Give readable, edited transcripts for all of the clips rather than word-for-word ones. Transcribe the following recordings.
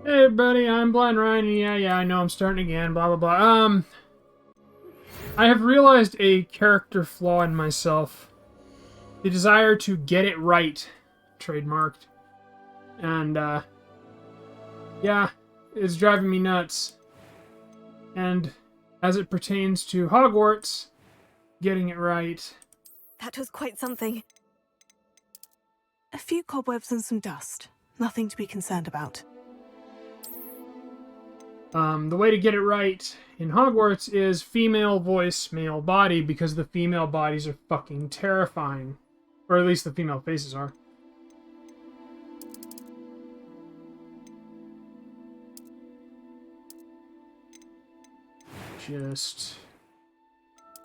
Hey everybody, I'm Blind Ryan, and yeah, I know I'm starting again, blah blah blah. I have realized a character flaw in myself. The desire to get it right, trademarked. And, yeah, it's driving me nuts. And as it pertains to Hogwarts, getting it right. That was quite something. A few cobwebs and some dust. Nothing to be concerned about. The way to get it right in Hogwarts is female voice, male body, because the female bodies are fucking terrifying. Or at least the female faces are.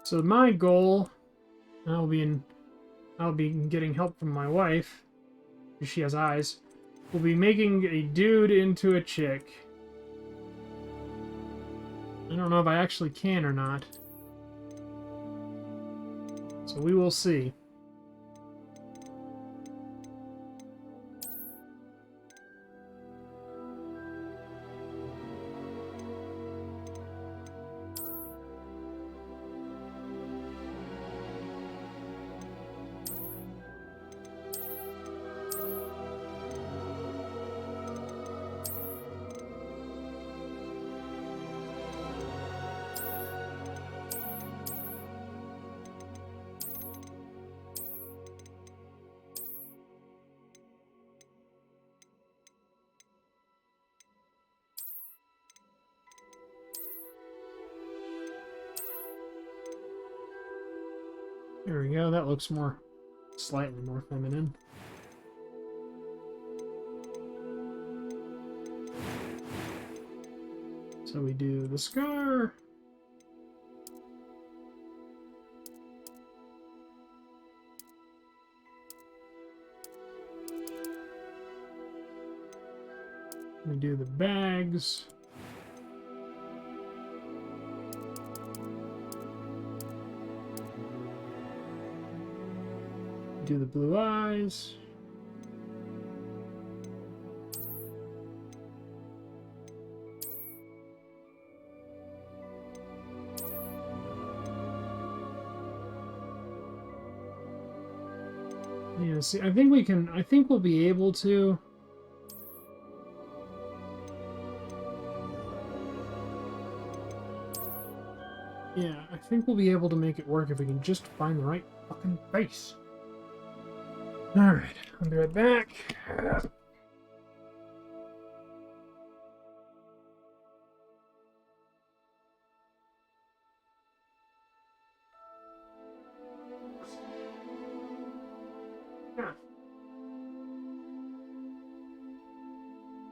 So my goal, I'll be getting help from my wife, because she has eyes. Will be making a dude into a chick. I don't know if I actually can or not. So we will see. There we go. That looks slightly more feminine. So we do the scar. We do the bags. Do the blue eyes. Yeah, see, I think we'll be able to. Yeah, I think we'll be able to make it work if we can just find the right fucking face. Alright, I'll be right back.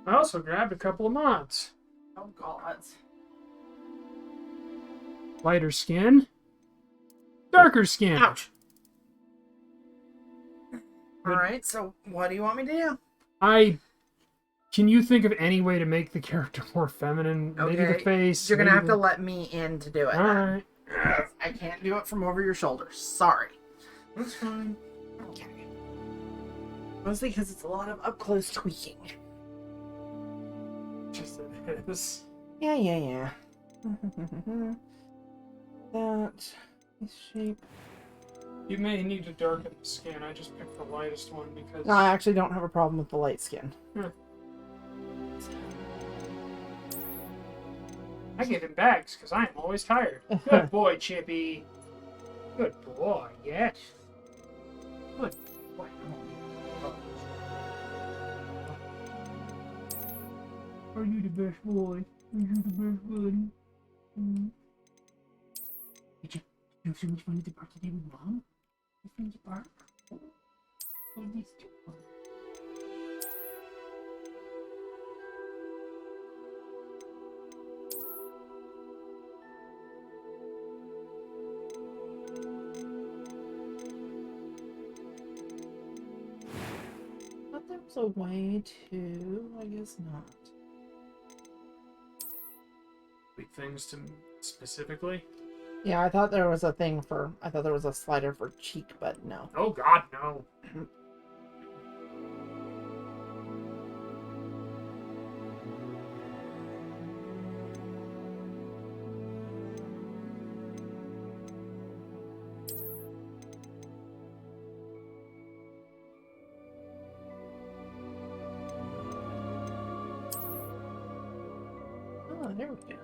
I also grabbed a couple of mods. Oh god. Lighter skin. Darker skin. Ouch. Alright, so what do you want me to do? Can you think of any way to make the character more feminine? Okay. Maybe the face. You're gonna have to let me in to do it. Alright. I can't do it from over your shoulders. Sorry. That's fine. Okay. Mostly because it's a lot of up-close tweaking. Just it is. Yeah. That is shape. You may need to darken the skin. I just picked the lightest one because... No, I actually don't have a problem with the light skin. I give him bags because I am always tired. Good boy, Chippy. Good boy, yes. Good boy. Are you the best boy? Are you the best buddy? Did you have so much fun at the park today with Mom? You from the park? Oh, these two. I thought there was a way to... I guess not. Big things to specifically? Yeah, I thought there was a thing for... I thought there was a slider for cheek, but no. Oh god, no. there we go.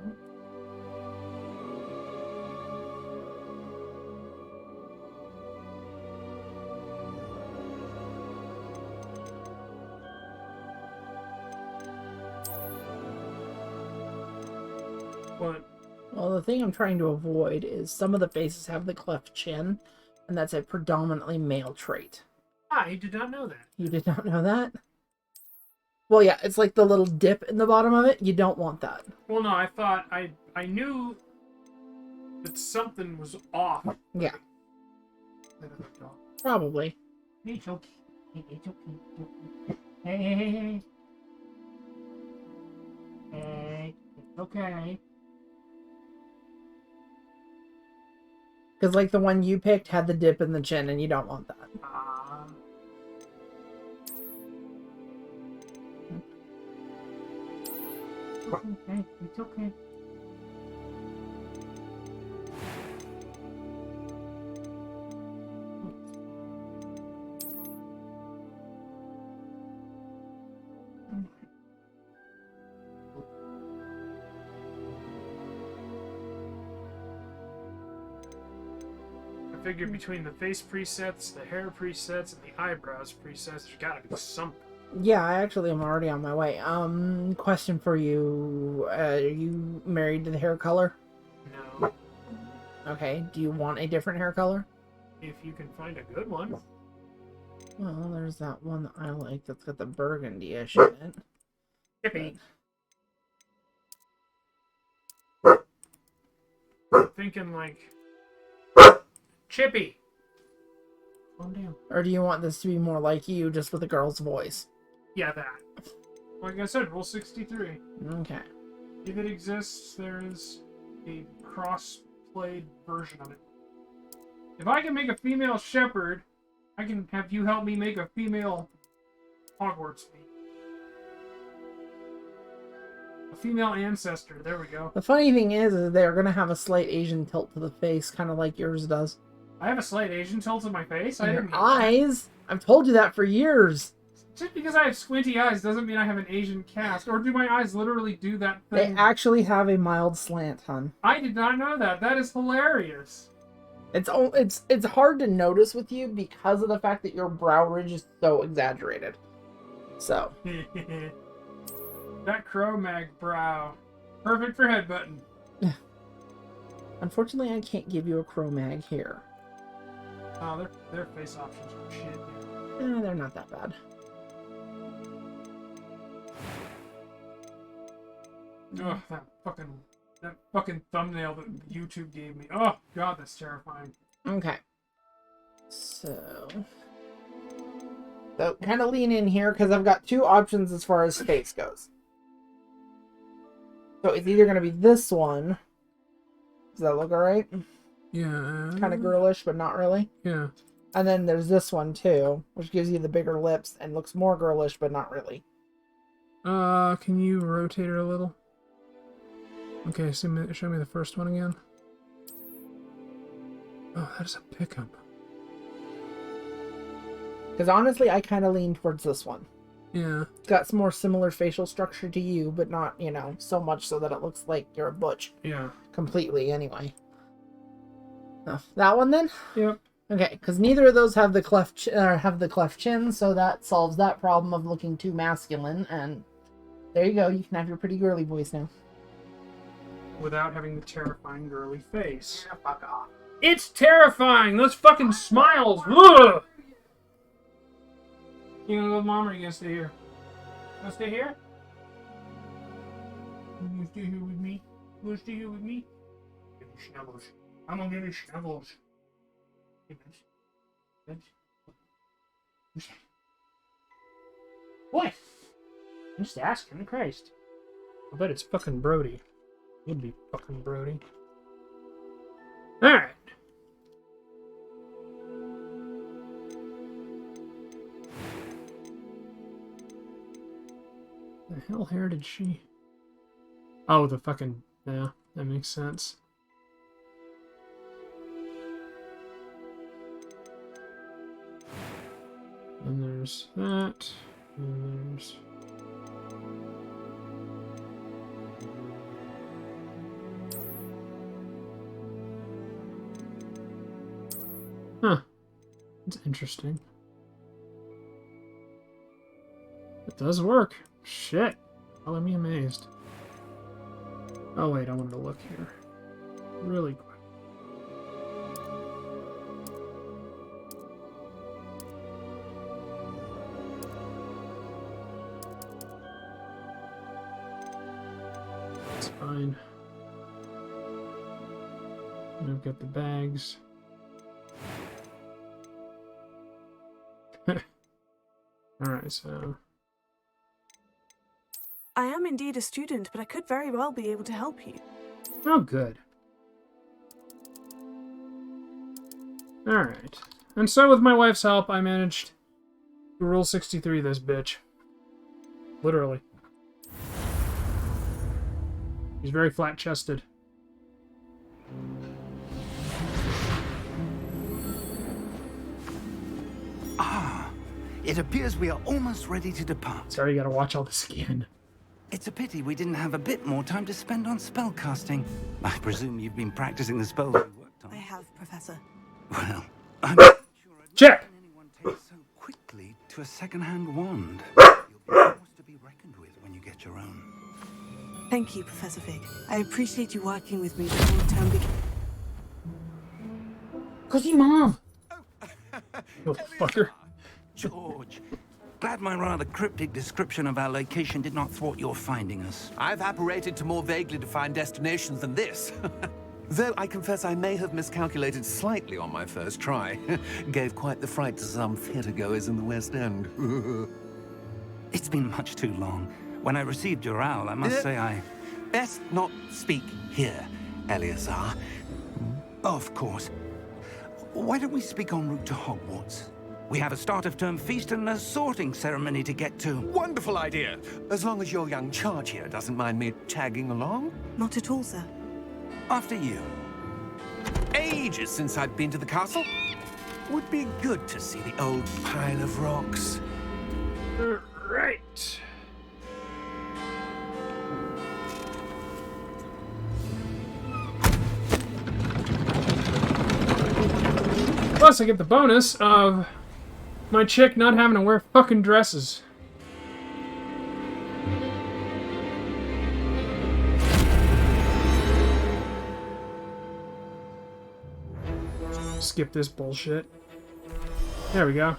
What? Well, the thing I'm trying to avoid is some of the faces have the cleft chin, and that's a predominantly male trait. I did not know that. You did not know that? Well, yeah, it's like the little dip in the bottom of it. You don't want that. Well, no, I thought I knew that something was off. Yeah, That other dog. probably. It's okay. It's okay. Hey. Hey. It's okay. Because, like, the one you picked had the dip in the chin, and you don't want that. It's okay. It's okay. I figured between the face presets, the hair presets, and the eyebrows presets, there's gotta be something. Yeah, I actually am already on my way. Question for you. Are you married to the hair color? No. Okay, do you want a different hair color? If you can find a good one. Well, there's that one that I like that's got the burgundy-ish in it. Chippy. I'm thinking like Chippy. Calm down. Or do you want this to be more like you, just with a girl's voice? Yeah, that. Like I said, Rule 63. Okay. If it exists, there is a cross-played version of it. If I can make a female shepherd, I can have you help me make a female Hogwarts thief. A female ancestor. There we go. The funny thing is they're gonna have a slight Asian tilt to the face, kind of like yours does. I have a slight Asian tilt in my face. I And didn't your know that. eyes. I've told you that for years. Just because I have squinty eyes doesn't mean I have an Asian cast. Or do my eyes literally do that They thing? actually have a mild slant, hon. I did not know that. That is hilarious. It's hard to notice with you because of the fact that your brow ridge is so exaggerated. So. That Cro-Mag brow. Perfect for headbutting. Unfortunately, I can't give you a Cro-Mag here. Oh, their face options are shit. Yeah. They're not that bad. Ugh, that fucking thumbnail that YouTube gave me. Oh god, that's terrifying. Okay. So kind of lean in here because I've got two options as far as face goes. So it's either going to be this one. Does that look alright? Yeah. Kind of girlish, but not really. Yeah. And then there's this one too, which gives you the bigger lips and looks more girlish, but not really. Can you rotate it a little? Okay, show me the first one again. Oh, that is a pickup. Because honestly, I kind of lean towards this one. Yeah. It's got some more similar facial structure to you, but not, so much so that it looks like you're a butch. Yeah. Completely, anyway. Oh, that one then? Yep. Okay, because neither of those have the cleft chin, so that solves that problem of looking too masculine. And there you go. You can have your pretty girly voice now. Without having the terrifying girly face. Yeah, fuck off. It's terrifying! Those fucking smiles! Ugh! You gonna go with Mom or you gonna stay here? You gonna stay here? You gonna stay here with me? You gonna stay here with me? Give me snuggles. I'm gonna give you snuggles. What? I'm just asking, Christ. I bet it's fucking Brody. Would be fucking Brody. Alright. The hell hair did she? Oh, the fucking... Yeah, that makes sense. And there's that. And there's... It's interesting. It does work. Shit. Color me amazed. Oh wait, I wanted to look here. Really quick. It's fine. And I've got the bags. Alright, so... I am indeed a student, but I could very well be able to help you. Oh, good. Alright. And so with my wife's help, I managed to Rule 63 this bitch. Literally. He's very flat-chested. It appears we are almost ready to depart. Sorry, you gotta watch all this again. It's a pity we didn't have a bit more time to spend on spellcasting. I presume you've been practicing the spells we worked on. I have, Professor. Well, I'm not sure I've Check! seen anyone take so quickly to a second-hand wand. You'll be a force to be reckoned with when you get your own. Thank you, Professor Fig. I appreciate you working with me before the term begins. Cause you mom! You fucker. George, glad my rather cryptic description of our location did not thwart your finding us. I've apparated to more vaguely defined destinations than this. Though I confess I may have miscalculated slightly on my first try. Gave quite the fright to some theatergoers in the West End. It's been much too long. When I received your owl, I must say I... Best not speak here, Eleazar. Of course. Why don't we speak en route to Hogwarts? We have a start-of-term feast and a sorting ceremony to get to. Wonderful idea. As long as your young charge here doesn't mind me tagging along. Not at all, sir. After you. Ages since I've been to the castle. Would be good to see the old pile of rocks. Right. Plus, I get the bonus of my chick not having to wear fucking dresses. Skip this bullshit. There we go.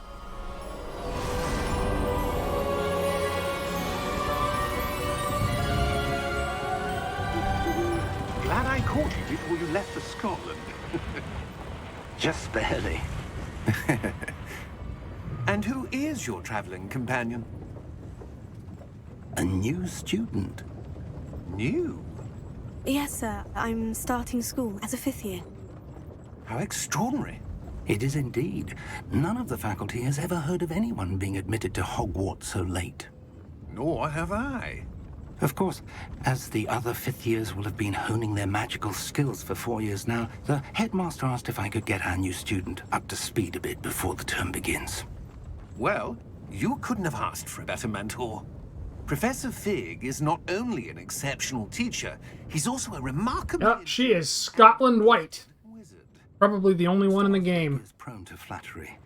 Glad I caught you before you left for Scotland. Just barely. And who is your traveling companion? A new student. New? Yes, sir. I'm starting school as a 5th year. How extraordinary. It is indeed. None of the faculty has ever heard of anyone being admitted to Hogwarts so late. Nor have I. Of course, as the other 5th years will have been honing their magical skills for 4 years now, the headmaster asked if I could get our new student up to speed a bit before the term begins. Well, you couldn't have asked for a better mentor. Professor Fig is not only an exceptional teacher, he's also a remarkable Yep, she is Scotland White. wizard. Probably the only one in the game. He is prone to flattery.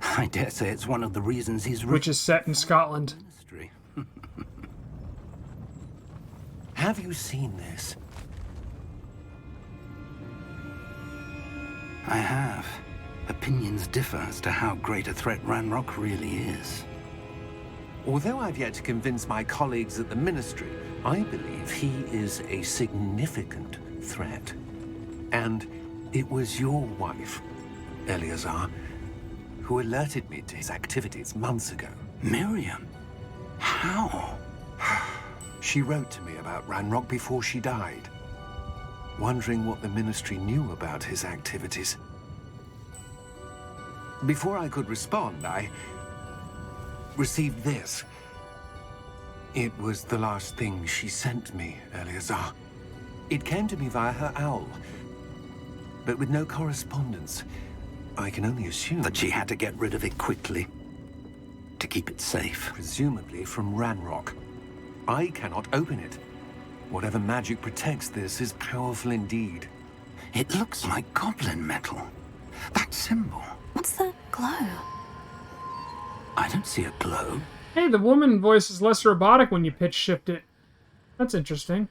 I dare say it's one of the reasons he's Which is set in Scotland. ministry. Have you seen this? I have. Opinions differ as to how great a threat Ranrock really is. Although I've yet to convince my colleagues at the Ministry, I believe he is a significant threat. And it was your wife, Eleazar, who alerted me to his activities months ago. Miriam? How? She wrote to me about Ranrock before she died, wondering what the Ministry knew about his activities. Before I could respond, I received this. It was the last thing she sent me, Eleazar. It came to me via her owl, but with no correspondence. I can only assume That she had to get rid of it quickly to keep it safe. presumably from Ranrock. I cannot open it. Whatever magic protects this is powerful indeed. It looks like goblin metal. That symbol. What's the glow. I don't see a glow. Hey, the woman voice is less robotic when you pitch shift it. That's interesting.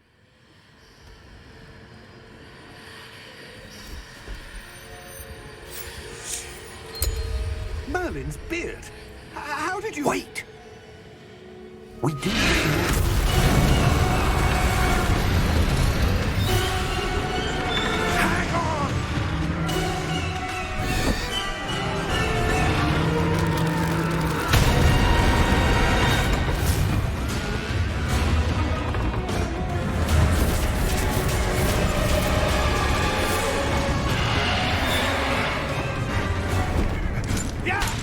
Merlin's beard. How did you... Wait! We do. Hang on!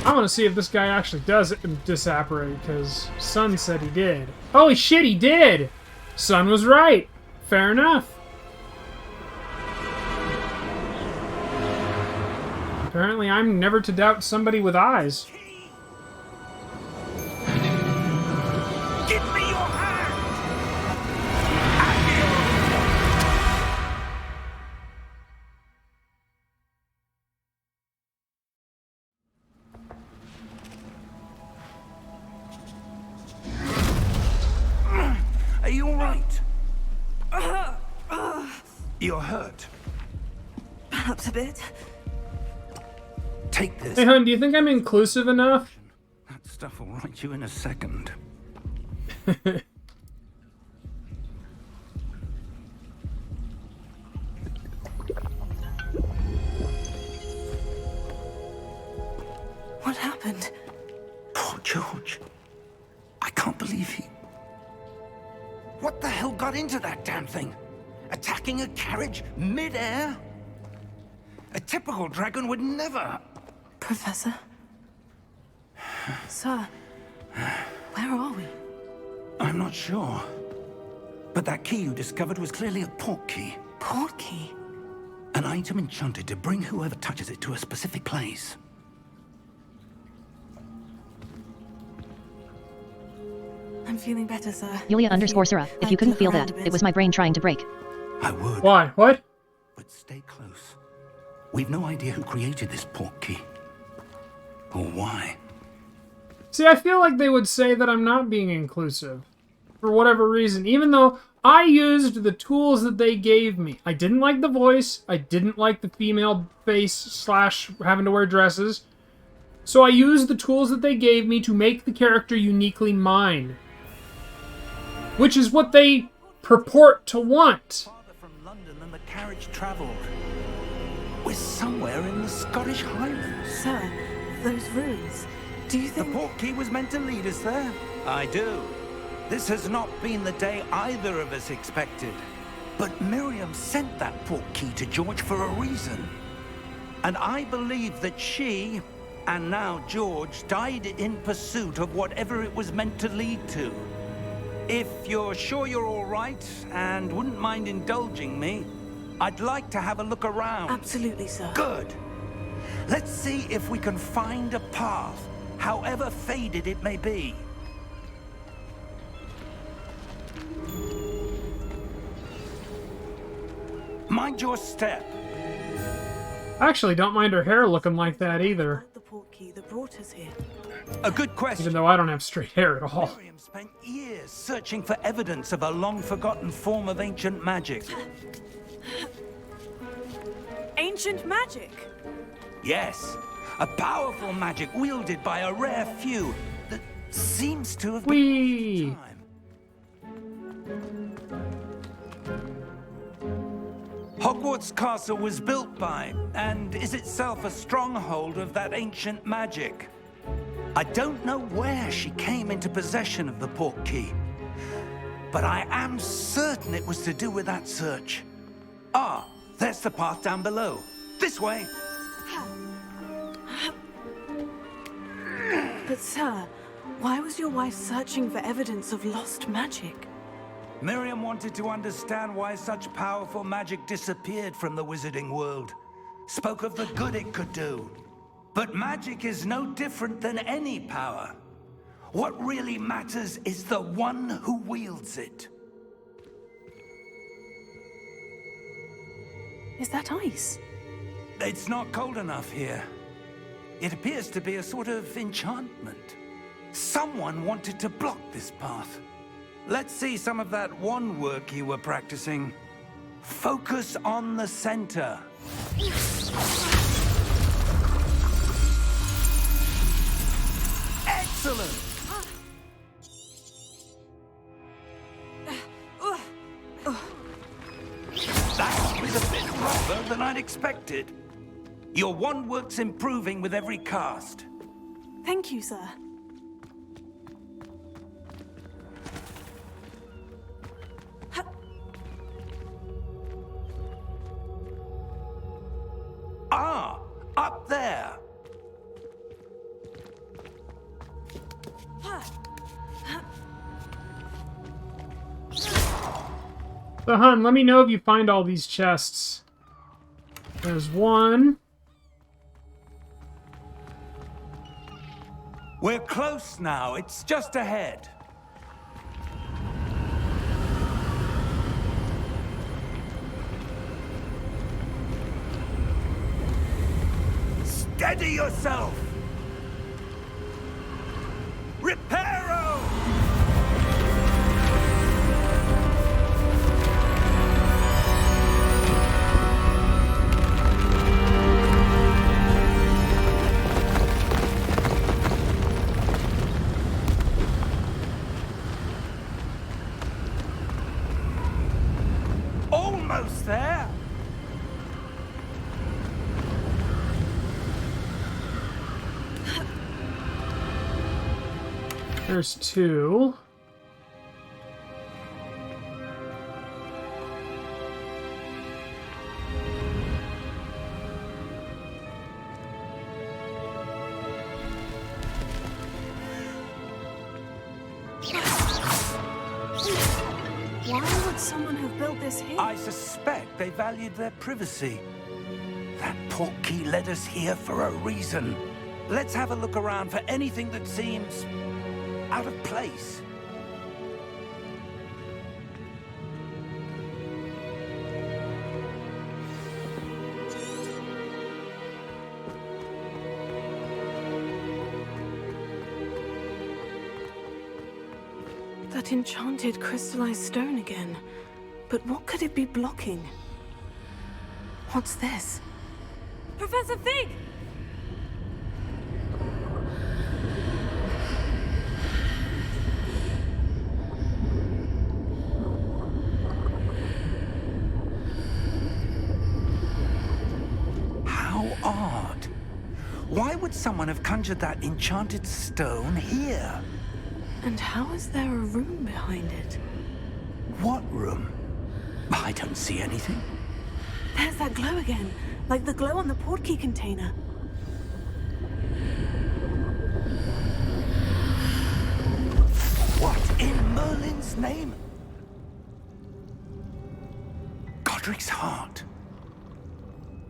I want to see if this guy actually does disapparate, because Sun said he did. Holy shit, he did! Sun was right. Fair enough. Apparently I'm never to doubt somebody with eyes. Give me your hand! Are you all right? You're hurt. Perhaps a bit. Take this. Hey, hun, do you think I'm inclusive enough? That stuff will right you in a second. What happened? Poor George. I can't believe he... What the hell got into that damn thing? Attacking a carriage mid-air? A typical dragon would never... Professor? Sir, where are we? I'm not sure. But that key you discovered was clearly a port key. Port key? An item enchanted to bring whoever touches it to a specific place. I'm feeling better, sir. Yulia_Sura, if you couldn't feel that, it was my brain trying to break. I would. Why? What? But stay close. We've no idea who created this port key. Or why. See, I feel like they would say that I'm not being inclusive. For whatever reason. Even though I used the tools that they gave me. I didn't like the voice. I didn't like the female face / having to wear dresses. So I used the tools that they gave me to make the character uniquely mine. Which is what they purport to want. Farther from London than the carriage traveled. We're somewhere in the Scottish Highlands. Sir, those runes. Do you The think... port key was meant to lead us there? I do. This has not been the day either of us expected. But Miriam sent that port key to George for a reason. And I believe that she, and now George, died in pursuit of whatever it was meant to lead to. If you're sure you're all right, and wouldn't mind indulging me, I'd like to have a look around. Absolutely, sir. Good. Let's see if we can find a path, however faded it may be. Mind your step. I actually don't mind her hair looking like that either. The port key that brought us here. A good Even question. though I don't have straight hair at all. Miriam spent years searching for evidence of a long-forgotten form of ancient magic. Ancient magic? Yes, a powerful magic wielded by a rare few that seems to have Whee! been time. Hogwarts Castle was built by, and is itself a stronghold of that ancient magic. I don't know where she came into possession of the port key, but I am certain it was to do with that search. Ah, there's the path down below. This way. But sir, why was your wife searching for evidence of lost magic? Miriam wanted to understand why such powerful magic disappeared from the wizarding world. Spoke of the good it could do. But magic is no different than any power. What really matters is the one who wields it. Is that ice? It's not cold enough here. It appears to be a sort of enchantment. Someone wanted to block this path. Let's see some of that one work you were practicing. Focus on the center. Excellent! That was a bit rougher than I'd expected. Your wand work's improving with every cast. Thank you, sir. Ah, up there. So, hun, let me know if you find all these chests. There's one. We're close now. It's just ahead. Steady yourself! Reparo! Almost there! There's two. Why would someone have built this here? I suspect they valued their privacy. That portkey led us here for a reason. Let's have a look around for anything that seems out of place. That enchanted crystallized stone again. But what could it be blocking? What's this? Professor Fig! How odd. Why would someone have conjured that enchanted stone here? And how is there a room behind it? What room? I don't see anything. There's that glow again, like the glow on the portkey container. What in Merlin's name? Godric's heart.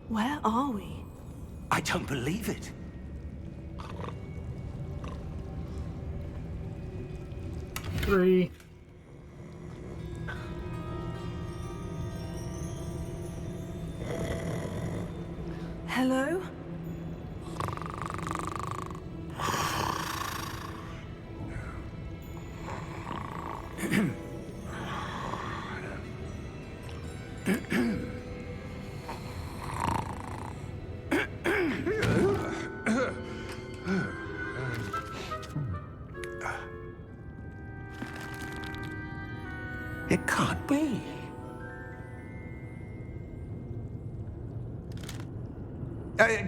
Where are we? I don't believe it. Three. Hello? It can't be.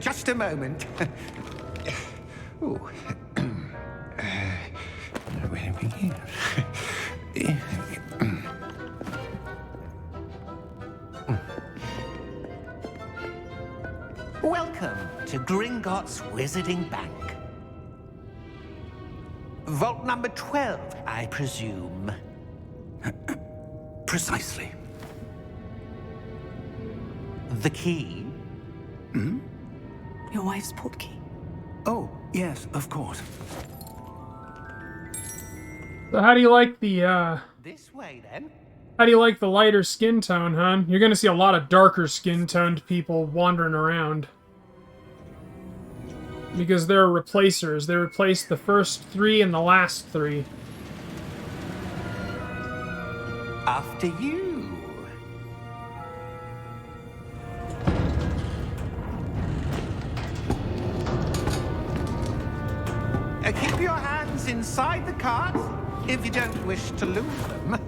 Just a moment. Ooh. Where to begin? Welcome to Gringotts Wizarding Bank. Vault number 12, I presume. Precisely. The key? Your wife's portkey. Oh, yes, of course. So how do you like the This way, then. how do you like the lighter skin tone, hon? You're gonna see a lot of darker skin toned people wandering around. Because they're replacers. They replace the first 3 and the last 3. After you. Keep your hands inside the cart if you don't wish to lose them.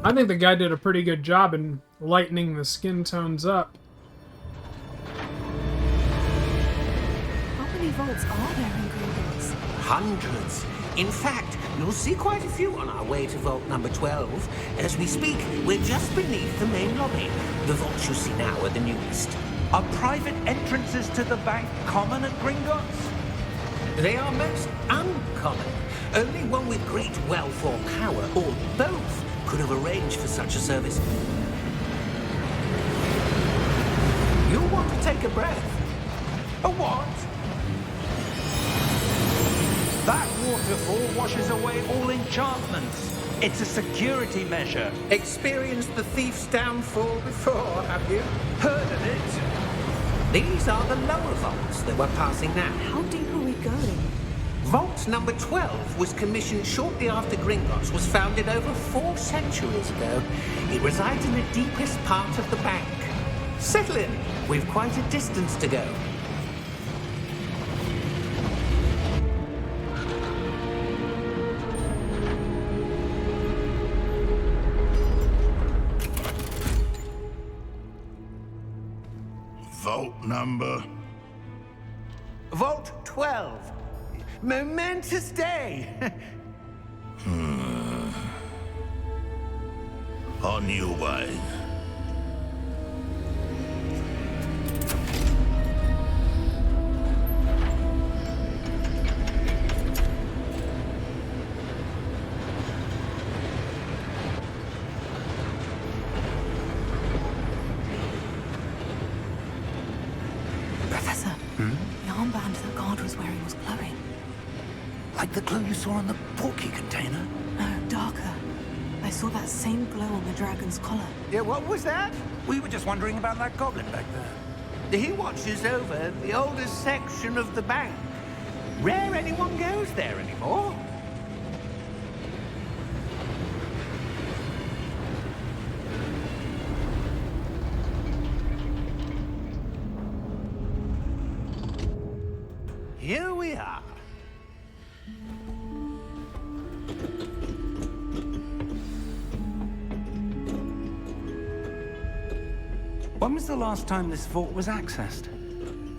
I think the guy did a pretty good job in lightening the skin tones up. How many vaults are there in Gringotts? Hundreds. In fact, you'll see quite a few on our way to vault number 12. As we speak, we're just beneath the main lobby. The vaults you see now are the newest. Are private entrances to the bank common at Gringotts? They are most uncommon. Only one with great wealth or power, or both, could have arranged for such a service. You'll want to take a breath. A what? That waterfall washes away all enchantments. It's a security measure. Experienced the thief's downfall before, have you? Heard of it? These are the lower vaults that we're passing now. How deep are we going? Vault number 12 was commissioned shortly after Gringotts was founded over 4 centuries ago. It resides in the deepest part of the bank. Settle in. We've quite a distance to go. Vault number? Vault 12. Momentous day. On your way. Professor, the armband that guard was wearing was glowing. Like the glow you saw on the porky container? No, darker. I saw that same glow on the dragon's collar. Yeah, what was that? We were just wondering about that goblin back there. He watches over the oldest section of the bank. Rare anyone goes there anymore. Here we are. When was the last time this vault was accessed?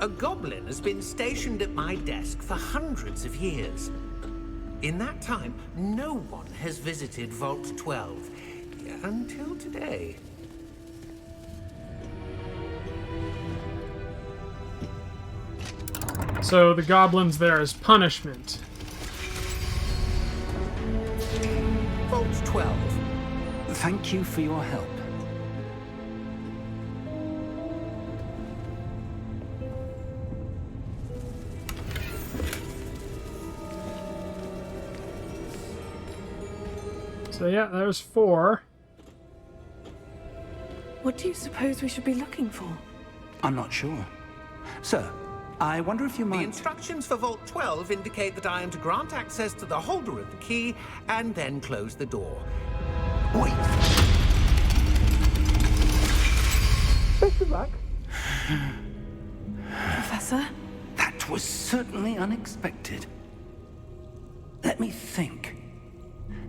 A goblin has been stationed at my desk for hundreds of years. In that time, no one has visited Vault 12 until today. So the goblin's there as punishment. Vault 12. Thank you for your help. So yeah, there's 4. What do you suppose we should be looking for? I'm not sure. Sir, I wonder if you The might... instructions for Vault 12 indicate that I am to grant access to the holder of the key and then close the door. Wait! Best of luck. Professor? That was certainly unexpected. Let me think.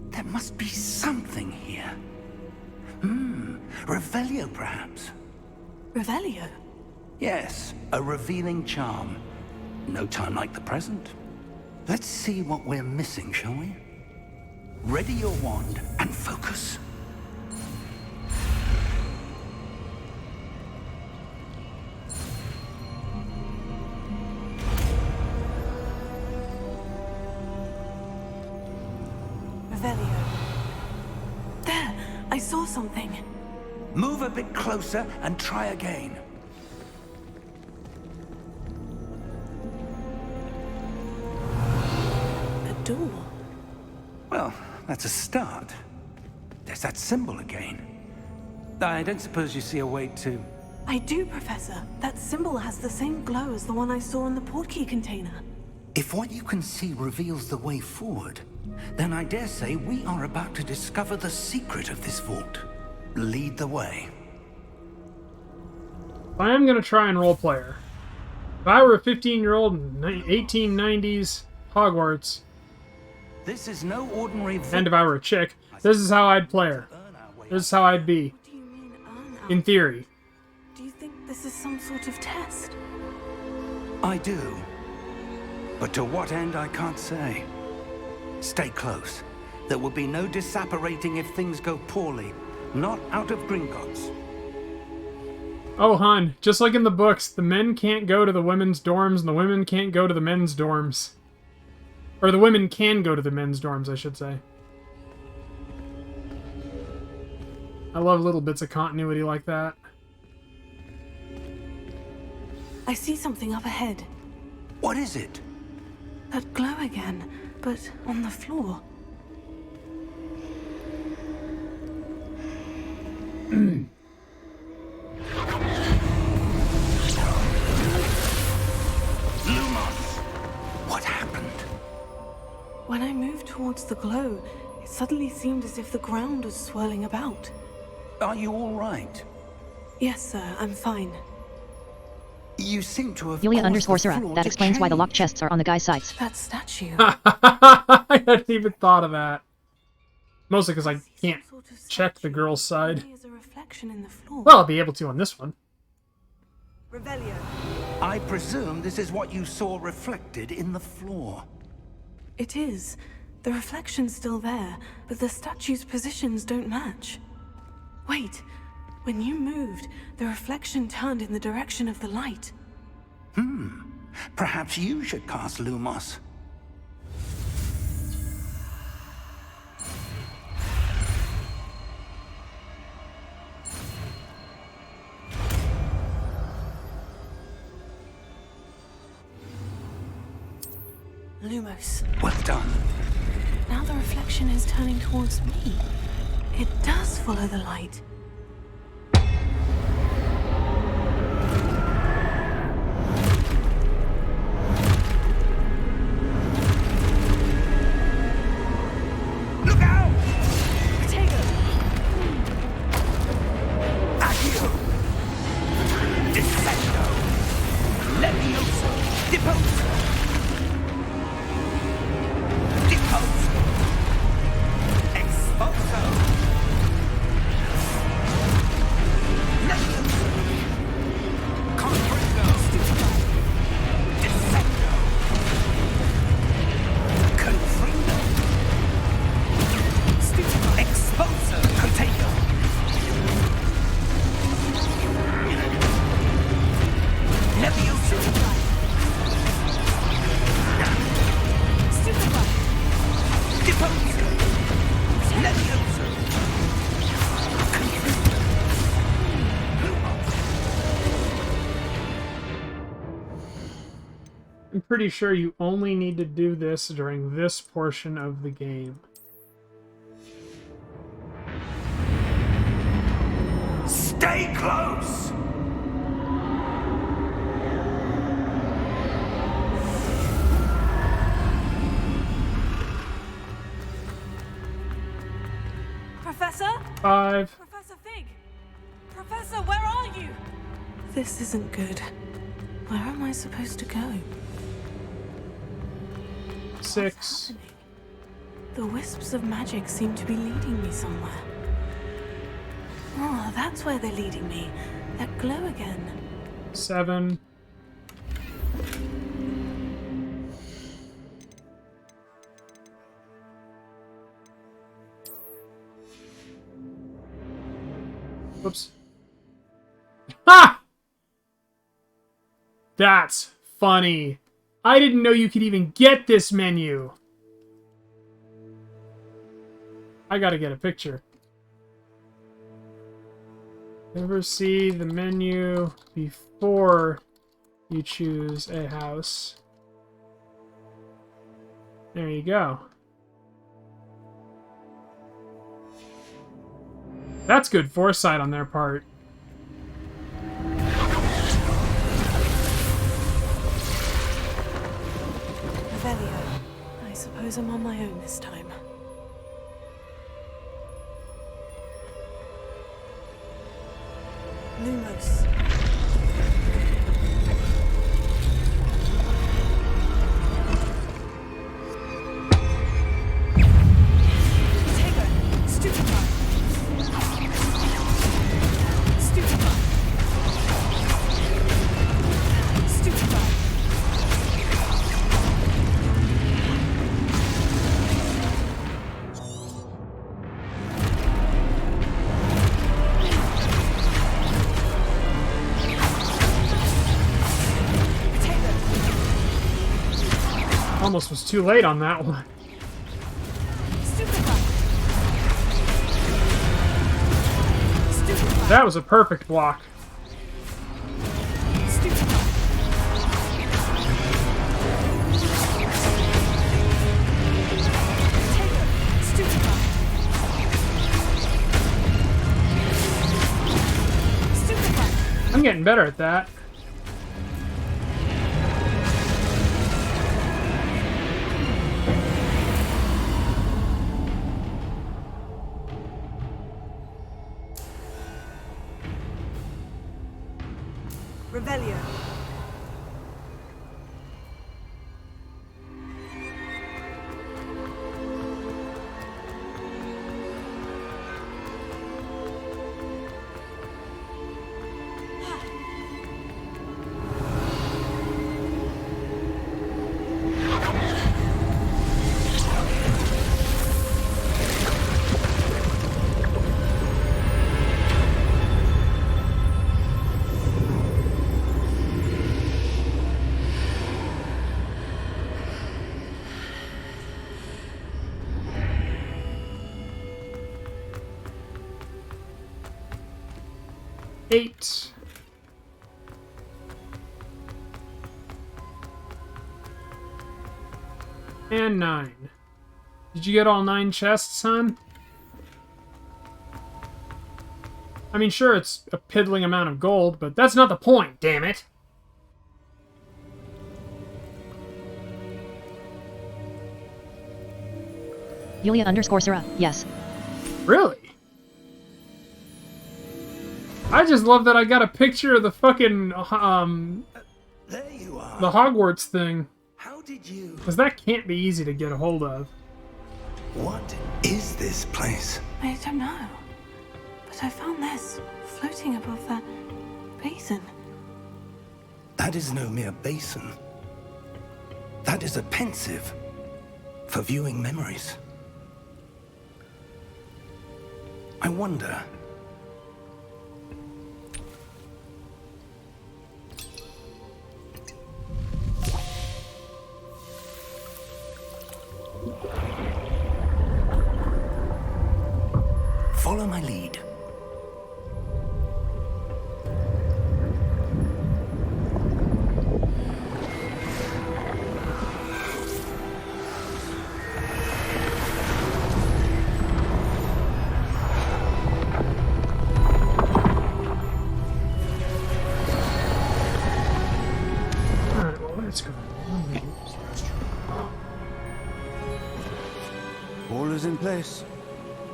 There must be something here. Revelio, perhaps? Revelio? Yes, a revealing charm. No time like the present. Let's see what we're missing, shall we? Ready your wand and focus. Revelio. There! I saw something. Move a bit closer and try again. A door. Well, that's a start. There's that symbol again. I don't suppose you see a way to I do, Professor. That symbol has the same glow as the one I saw in the portkey container. If what you can see reveals the way forward, then I dare say we are about to discover the secret of this vault. Lead the way. I am going to try and roleplay her. If I were a 15-year-old in 1890s Hogwarts, This is no ordinary vault. and if I were a chick, this is how I'd play her. This is how I'd be, What do you mean, earn in theory. Do you think this is some sort of test? I do. But to what end, I can't say. Stay close. There will be no disapparating if things go poorly. Not out of Gringotts. Oh, hun, just like in the books, the men can't go to the women's dorms and the women can't go to the men's dorms. Or the women can go to the men's dorms, I should say. I love little bits of continuity like that. I see something up ahead. What is it? That glow again, but on the floor. Lumos! What happened? When I moved towards the glow, it suddenly seemed as if the ground was swirling about. Are you all right? Yes, sir, I'm fine. You seem to have Yulia caused the _Sura. floor That to explains why the locked change. chests are on the guy's sides. That statue. I hadn't even thought of that. Mostly because I See can't some sort of check the statue girl's side. only as a reflection in the floor. Well, I'll be able to on this one. Revelio. I presume this is what you saw reflected in the floor. It is. The reflection's still there, but the statue's positions don't match. Wait. When you moved, the reflection turned in the direction of the light. Perhaps you should cast Lumos. Lumos. Well done. Now the reflection is turning towards me. It does follow the light. Look out! Potato! Accio! Descendo! Levioso! Deposo! Deposo! Exposo! Levioso! Comprendo! Descendo! Confrido! Exposo! Potato! Levioso! Deposo! Levioso! I'm pretty sure you only need to do this during this portion of the game. Stay close! Professor? 5, Professor Fig! Professor, where are you? This isn't good. Where am I supposed to go? 6, Happening? The wisps of magic seem to be leading me somewhere. Oh, that's where they're leading me. That glow again. 7, 'Whoops. Ha! That's funny. I didn't know you could even get this menu. I gotta get a picture. Never see the menu before you choose a house. There you go. That's good foresight on their part. suppose I'm on my own this time. Lumos. Almost was too late on that one. That was a perfect block. I'm getting better at that. Revelio. Eight. And 9. Did you get all 9 chests, son? I mean, sure, it's a piddling amount of gold, but that's not the point, damn it! Yulia_Sura, yes. Really? I just love that I got a picture of the fucking, There you are. the Hogwarts thing. How did you... Because that can't be easy to get a hold of. What is this place? I don't know. But I found this floating above that basin. That is no mere basin. That is a pensive for viewing memories. I wonder... Follow my lead. Alright, well, let's go. All is in place.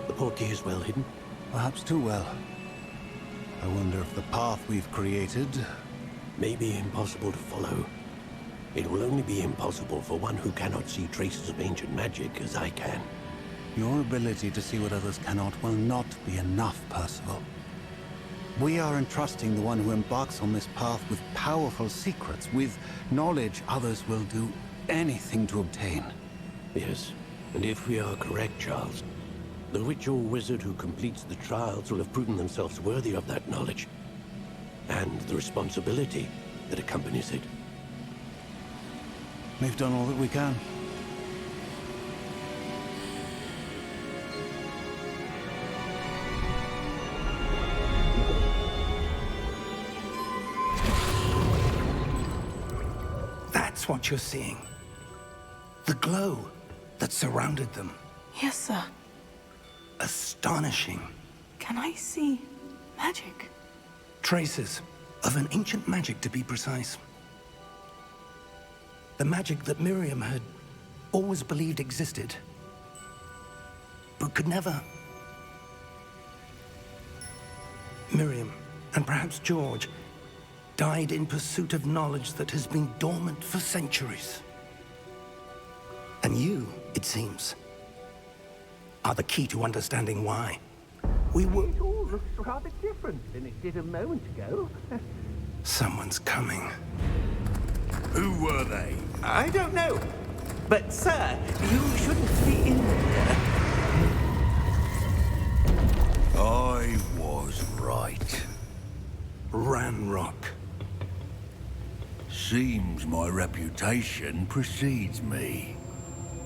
The portkey is well hidden. Perhaps too well. I wonder if the path we've created... May be impossible to follow. It will only be impossible for one who cannot see traces of ancient magic as I can. Your ability to see what others cannot will not be enough, Percival. We are entrusting the one who embarks on this path with powerful secrets, with knowledge others will do anything to obtain. Yes, and if we are correct, Charles, the witch or wizard who completes the trials will have proven themselves worthy of that knowledge, and the responsibility that accompanies it. We've done all that we can. That's what you're seeing. The glow that surrounded them. Yes, sir. Astonishing. Can I see magic? Traces of an ancient magic, to be precise. The magic that Miriam had always believed existed, but could never. Miriam, and perhaps George, died in pursuit of knowledge that has been dormant for centuries. And you, it seems, are the key to understanding why. We were... It all looks rather different than it did a moment ago. Someone's coming. Who were they? I don't know. But, sir, you shouldn't be in here. I was right. Ranrock. Seems my reputation precedes me.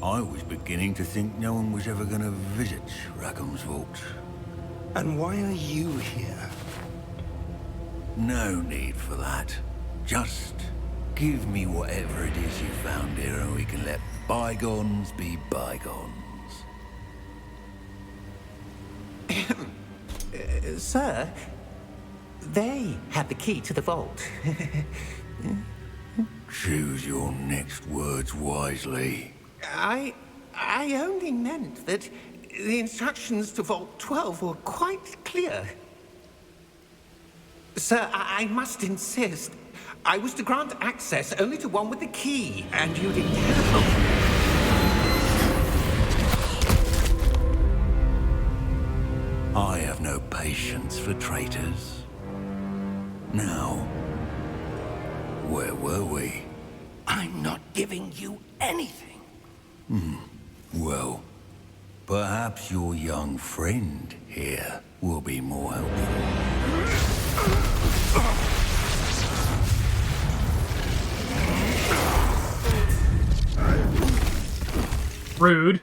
I was beginning to think no one was ever going to visit Rackham's vault. And why are you here? No need for that. Just give me whatever it is you found here and we can let bygones be bygones. Sir, they had the key to the vault. Choose your next words wisely. I only meant that the instructions to Vault 12 were quite clear. Sir, I must insist. I was to grant access only to one with the key, and you didn't have. I have no patience for traitors. Now, where were we? I'm not giving you anything. Well, perhaps your young friend here will be more helpful. Rude.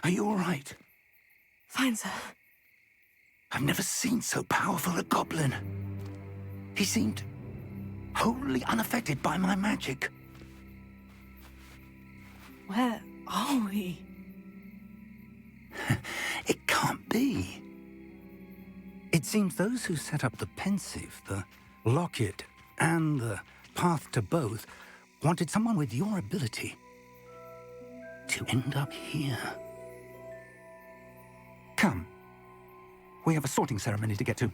Are you all right? Fine, sir. I've never seen so powerful a goblin. He seemed wholly unaffected by my magic. Where are we? It can't be. It seems those who set up the pensive, the locket, and the path to both wanted someone with your ability to end up here. Come. We have a sorting ceremony to get to.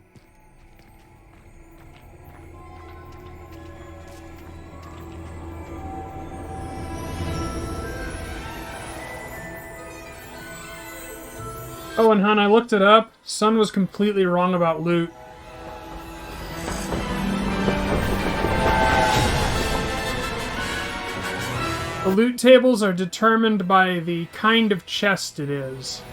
Oh, and hon, I looked it up. Sun was completely wrong about loot. The loot tables are determined by the kind of chest it is.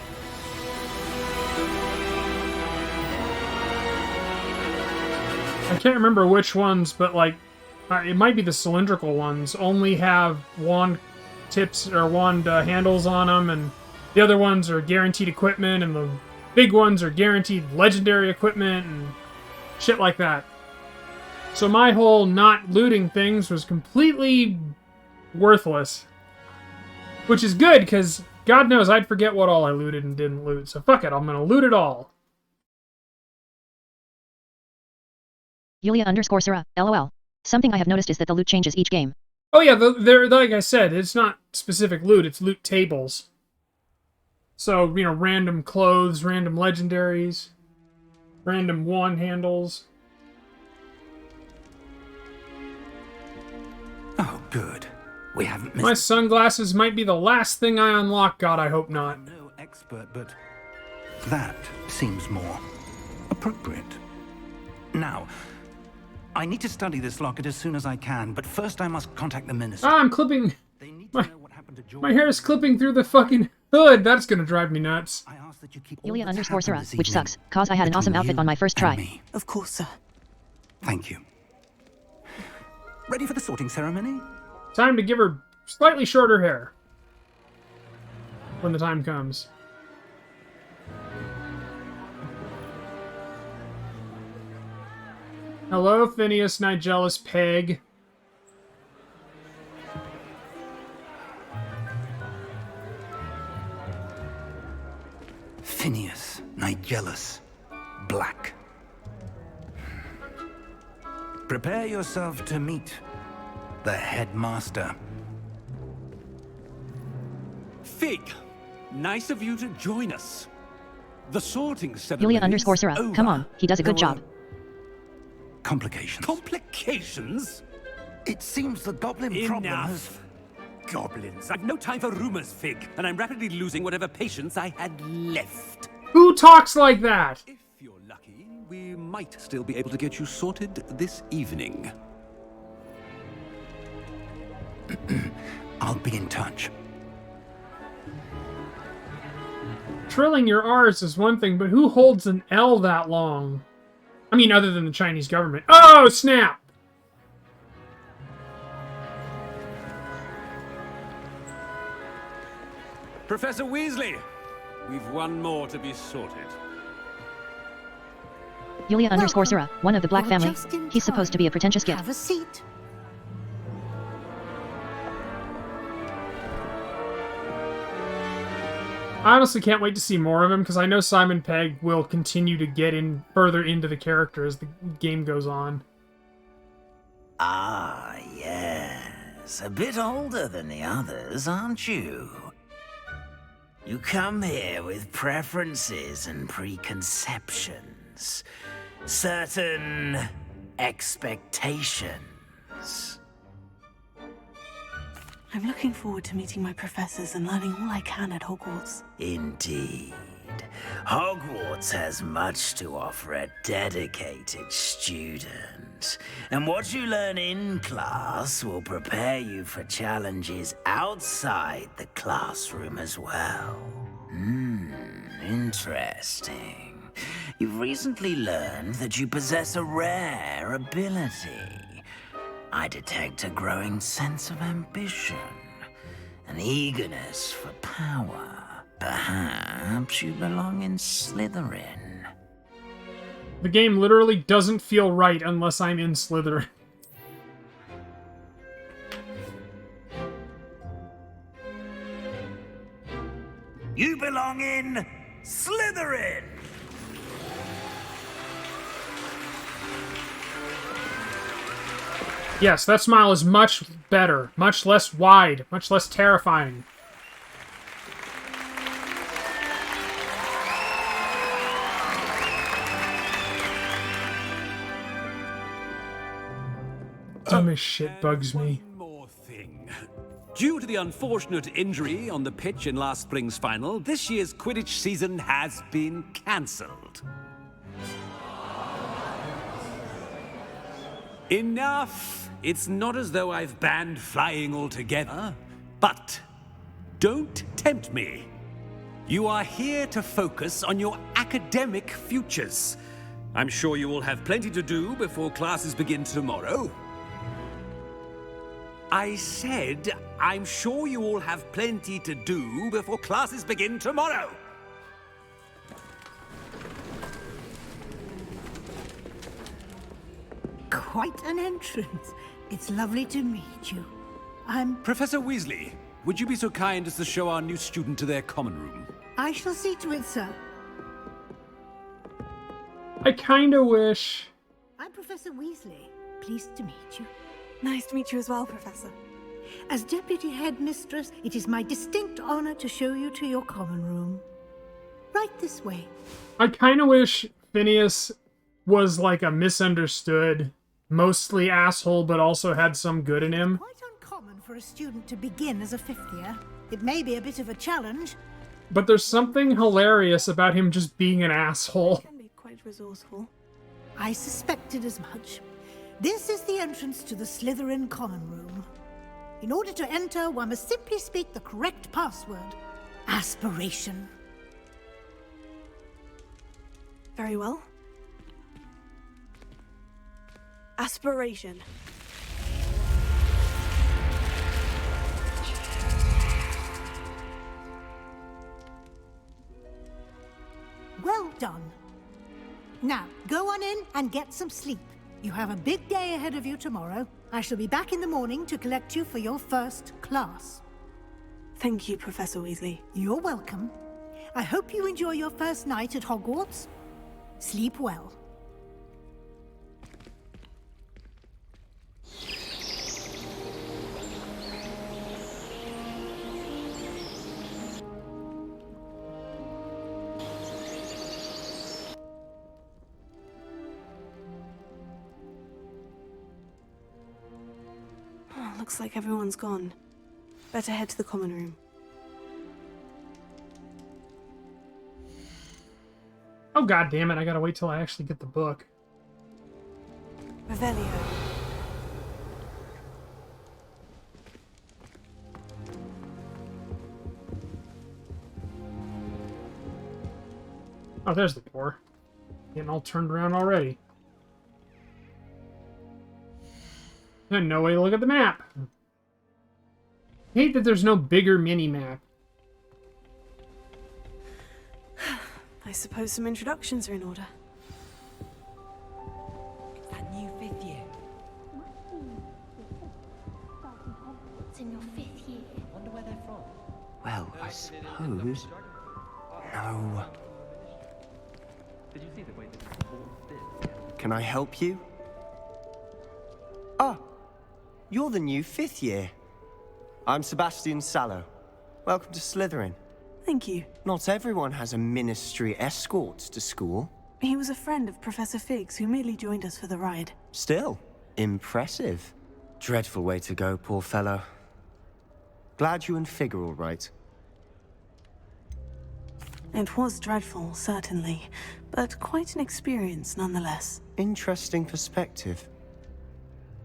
I can't remember which ones, but like, it might be the cylindrical ones, only have wand tips or wand handles on them, and the other ones are guaranteed equipment, and the big ones are guaranteed legendary equipment, and shit like that. So my whole not looting things was completely worthless. Which is good, because God knows I'd forget what all I looted and didn't loot. So fuck it, I'm gonna loot it all. Yulia _ Sarah, LOL. Something I have noticed is that the loot changes each game. Oh yeah, they're like I said, it's not specific loot, it's loot tables. So, you know, random clothes, random legendaries, random wand handles. Oh, good. We haven't My missed... sunglasses might be the last thing I unlock. God, I hope not. I'm no expert, but that seems more appropriate. Now, I need to study this locket as soon as I can, but first I must contact the minister. Ah, I'm clipping... They need to know what happened to George. My hair is clipping through the fucking hood. That's gonna drive me nuts. I ask that you keep all Yulia that's underscore happened Sura, this which evening sucks, cause I had an awesome between outfit you on my first and try. me. Of course, sir. Thank you. Ready for the sorting ceremony? Time to give her slightly shorter hair. When the time comes. Hello, Phineas, Nigelus, Peg. Phineas, Nigelus, Black. Prepare yourself to meet the headmaster. Fig, nice of you to join us. The sorting ceremony. Yulia underscore Sura, come on, he does a good job. Complications. Complications? It seems the goblin problem has... Enough. Goblins. I've no time for rumors, Fig, and I'm rapidly losing whatever patience I had left. Who talks like that? If you're lucky, we might still be able to get you sorted this evening. I'll be in touch. Trilling your R's is one thing, but who holds an L that long? I mean, other than the Chinese government. Oh, snap! Professor Weasley, we've one more to be sorted. Yulia underscore Sura, one of the Black You're family. just in He's supposed to be a pretentious git. Have a seat. I honestly can't wait to see more of him, because I know Simon Pegg will continue to get in further into the character as the game goes on. Ah, yes. A bit older than the others, aren't you? You come here with preferences and preconceptions. Certain expectations. I'm looking forward to meeting my professors and learning all I can at Hogwarts. Indeed. Hogwarts has much to offer a dedicated student. And what you learn in class will prepare you for challenges outside the classroom as well. Interesting. You've recently learned that you possess a rare ability. I detect a growing sense of ambition, an eagerness for power. Perhaps you belong in Slytherin. The game literally doesn't feel right unless I'm in Slytherin. You belong in Slytherin! Yes, that smile is much better, much less wide, much less terrifying. Dumb as shit bugs me. One more thing. Due to the unfortunate injury on the pitch in last spring's final, this year's Quidditch season has been cancelled. Enough! It's not as though I've banned flying altogether, but don't tempt me. You are here to focus on your academic futures. I'm sure you will have plenty to do before classes begin tomorrow. I said, I'm sure you all have plenty to do before classes begin tomorrow. Quite an entrance. It's lovely to meet you. I'm... Professor Weasley, would you be so kind as to show our new student to their common room? I shall see to it, sir. I kinda wish... I'm Professor Weasley. Pleased to meet you. Nice to meet you as well, Professor. As Deputy Headmistress, it is my distinct honor to show you to your common room. Right this way. I kinda wish Phineas was like a misunderstood, mostly asshole, but also had some good in him. for a student to begin as a 5th year. It may be a bit of a challenge. But there's something hilarious about him just being an asshole. Can be quite resourceful. I suspected as much. This is the entrance to the Slytherin Common Room. In order to enter, one must simply speak the correct password. Aspiration. Very well. Aspiration. Well done. Now, go on in and get some sleep. You have a big day ahead of you tomorrow. I shall be back in the morning to collect you for your first class. Thank you, Professor Weasley. You're welcome. I hope you enjoy your first night at Hogwarts. Sleep well. Looks like everyone's gone. Better head to the common room. Oh, god damn it, I gotta wait till I actually get the book. Revelio. Oh, there's the door. Getting all turned around already. And no way to look at the map. Hate that there's no bigger mini-map. I suppose some introductions are in order. It's that new 5th year. It's in your 5th year. Wonder where they're from. Well, I suppose... No. Did you see the way Can I help you? Ah! You're the new 5th year. I'm Sebastian Sallow. Welcome to Slytherin. Thank you. Not everyone has a ministry escort to school. He was a friend of Professor Fig's who merely joined us for the ride. Still, impressive. Dreadful way to go, poor fellow. Glad you and Fig are all right. It was dreadful, certainly, but quite an experience nonetheless. Interesting perspective.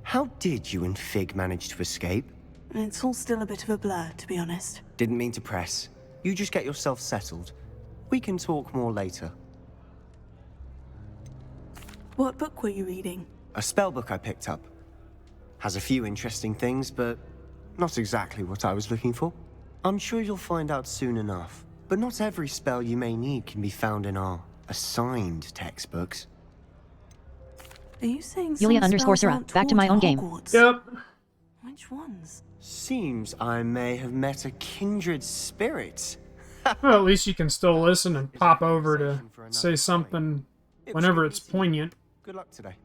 How did you and Fig manage to escape? It's all still a bit of a blur, to be honest. Didn't mean to press. You just get yourself settled. We can talk more later. What book were you reading? A spell book I picked up. Has a few interesting things, but not exactly what I was looking for. I'm sure you'll find out soon enough. But not every spell you may need can be found in our assigned textbooks. Are you saying Yulia some _Syrah, spells aren't back to my taught own at game. Hogwarts? Yep. Which ones? Seems I may have met a kindred spirit. Well, at least you can still listen and pop over to say something whenever it's poignant. Good luck today.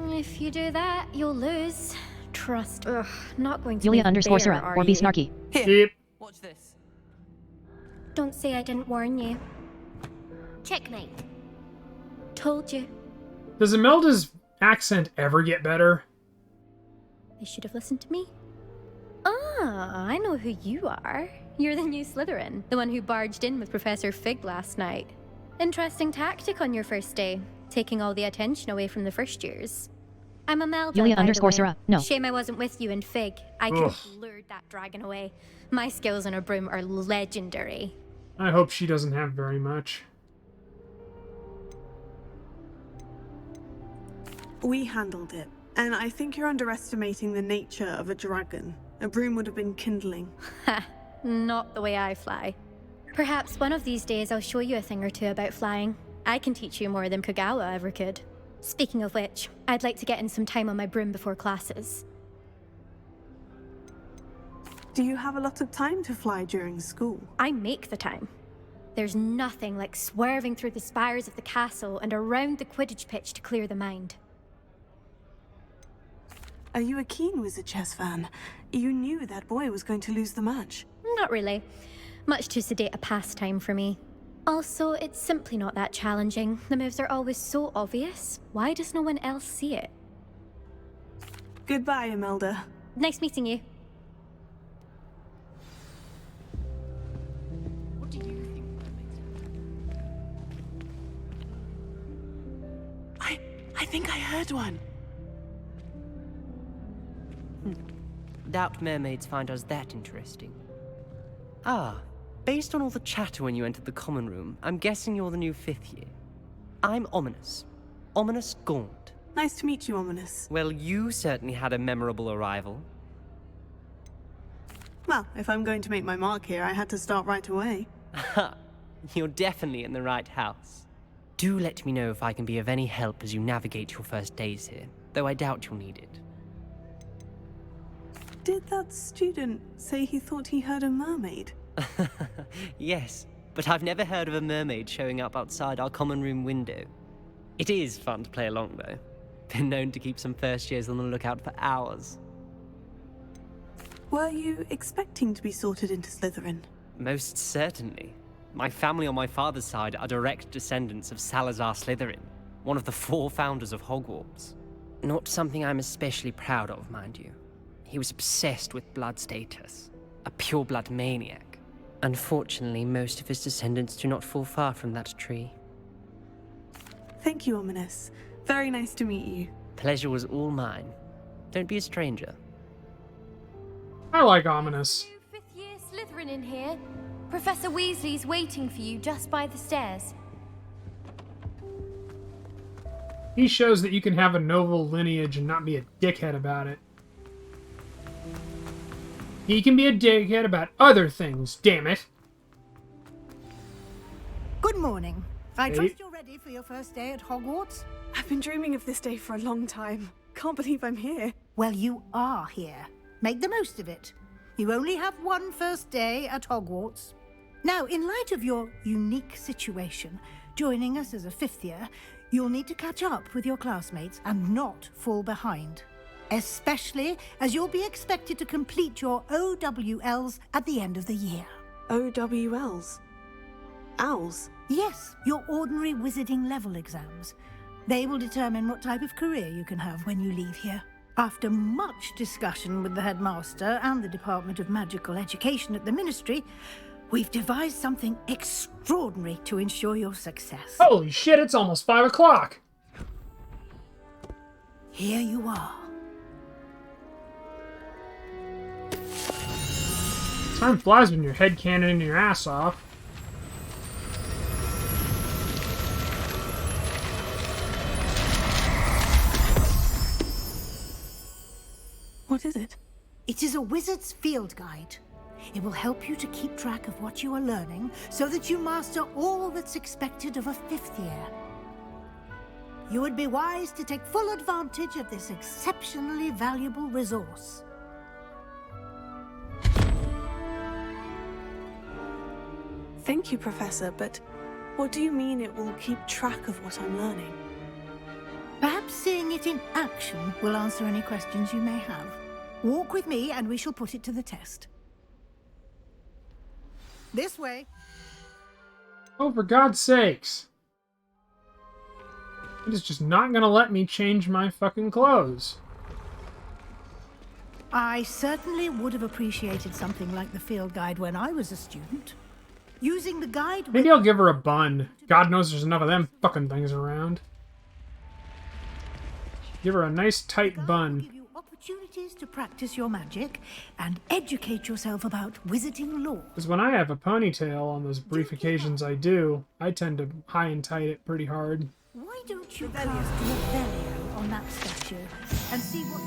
If you do that, you'll lose. Trust. Ugh, not going to Yulia be fair, _Syrah, are or be you? snarky. Yep. Watch this. Don't say I didn't warn you. Checkmate. Told you. Does Imelda's accent ever get better? They should have listened to me. Ah, I know who you are. You're the new Slytherin, the one who barged in with Professor Fig last night. Interesting tactic on your first day, taking all the attention away from the first years. I'm Imelda, Yulia by the way. _Syrah, no. Shame I wasn't with you in Fig. I could have lured that dragon away. My skills on a broom are legendary. I hope she doesn't have very much. We handled it, and I think you're underestimating the nature of a dragon. A broom would have been kindling. Ha, not the way I fly. Perhaps one of these days I'll show you a thing or two about flying. I can teach you more than Kagawa ever could. Speaking of which, I'd like to get in some time on my broom before classes. Do you have a lot of time to fly during school? I make the time. There's nothing like swerving through the spires of the castle and around the Quidditch pitch to clear the mind. Are you a keen Wizard chess fan? You knew that boy was going to lose the match. Not really. Much too sedate a pastime for me. Also, it's simply not that challenging. The moves are always so obvious. Why does no one else see it? Goodbye, Imelda. Nice meeting you. What do you think mermaids are? I think I heard one. Doubt mermaids find us that interesting. Ah, based on all the chatter when you entered the common room, I'm guessing you're the new 5th year. I'm Ominous. Ominous Gaunt. Nice to meet you, Ominous. Well, you certainly had a memorable arrival. Well, if I'm going to make my mark here, I had to start right away. Ha! You're definitely in the right house. Do let me know if I can be of any help as you navigate your first days here, though I doubt you'll need it. Did that student say he thought he heard a mermaid? Yes, but I've never heard of a mermaid showing up outside our common room window. It is fun to play along, though. Been known to keep some first years on the lookout for hours. Were you expecting to be sorted into Slytherin? Most certainly. My family on my father's side are direct descendants of Salazar Slytherin, one of the 4 founders of Hogwarts. Not something I'm especially proud of, mind you. He was obsessed with blood status, a pure-blood maniac. Unfortunately, most of his descendants do not fall far from that tree. Thank you, Ominous. Very nice to meet you. Pleasure was all mine. Don't be a stranger. I like Ominous. New 5th year Slytherin in here. Professor Weasley's waiting for you just by the stairs. He shows that you can have a noble lineage and not be a dickhead about it. He can be a dickhead about other things, damn it. Good morning. I Hey. trust you're ready for your first day at Hogwarts? I've been dreaming of this day for a long time. Can't believe I'm here. Well, you are here. Make the most of it. You only have one first day at Hogwarts. Now, in light of your unique situation, joining us as a 5th year, you'll need to catch up with your classmates and not fall behind. Especially as you'll be expected to complete your OWLs at the end of the year. OWLs? Owls? Yes, your ordinary wizarding level exams. They will determine what type of career you can have when you leave here. After much discussion with the headmaster and the Department of Magical Education at the Ministry, we've devised something extraordinary to ensure your success. Holy shit, it's almost 5 o'clock. Here you are. Time flies when you're headcanoning your ass off. What is it? It is a wizard's field guide. It will help you to keep track of what you are learning so that you master all that's expected of a 5th year. You would be wise to take full advantage of this exceptionally valuable resource. Thank you, Professor, but what do you mean it will keep track of what I'm learning? Perhaps seeing it in action will answer any questions you may have. Walk with me and we shall put it to the test. This way. Oh, for God's sakes. It is just not gonna let me change my fucking clothes. I certainly would have appreciated something like the field guide when I was a student. Using the guide... Maybe I'll give her a bun. God knows there's enough of them fucking things around. Give her a nice tight bun. opportunities to practice your magic and educate yourself about wizarding lore. Because when I have a ponytail on those brief occasions I do, I tend to high and tight it pretty hard. Why don't you cast Revelio on that statue and see what...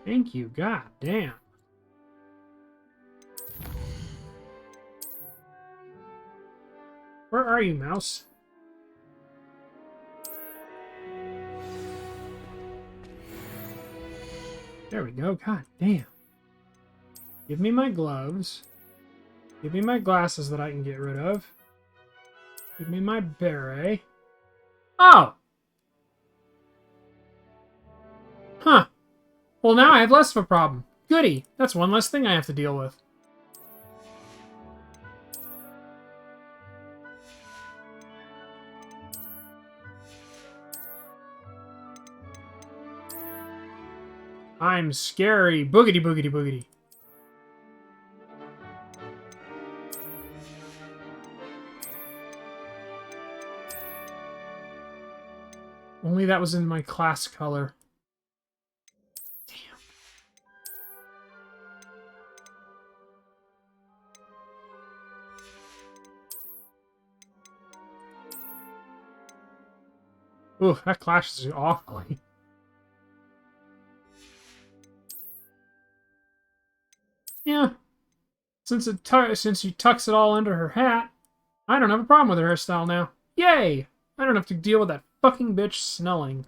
Thank you, god damn. Where are you, mouse? There we go, god damn. Give me my gloves. Give me my glasses that I can get rid of. Give me my beret. Oh! Huh. Well, now I have less of a problem. Goody. That's one less thing I have to deal with. I'm scary. Boogity, boogity, boogity. Only that was in my class color. Damn. Ooh, that clashes awfully. Yeah. Since she tucks it all under her hat, I don't have a problem with her hairstyle now. Yay! I don't have to deal with that fucking bitch smelling.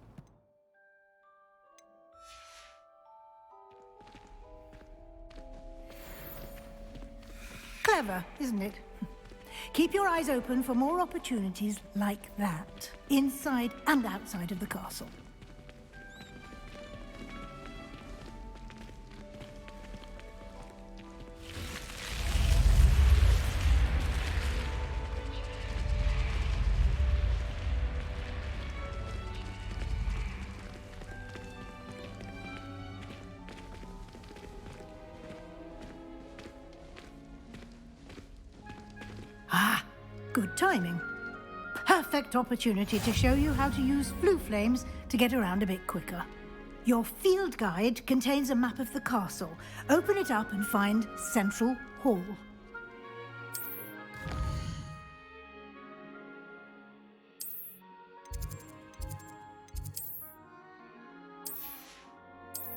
Clever, isn't it? Keep your eyes open for more opportunities like that, inside and outside of the castle. Ah, good timing. Perfect opportunity to show you how to use flue flames to get around a bit quicker. Your field guide contains a map of the castle. Open it up and find Central Hall.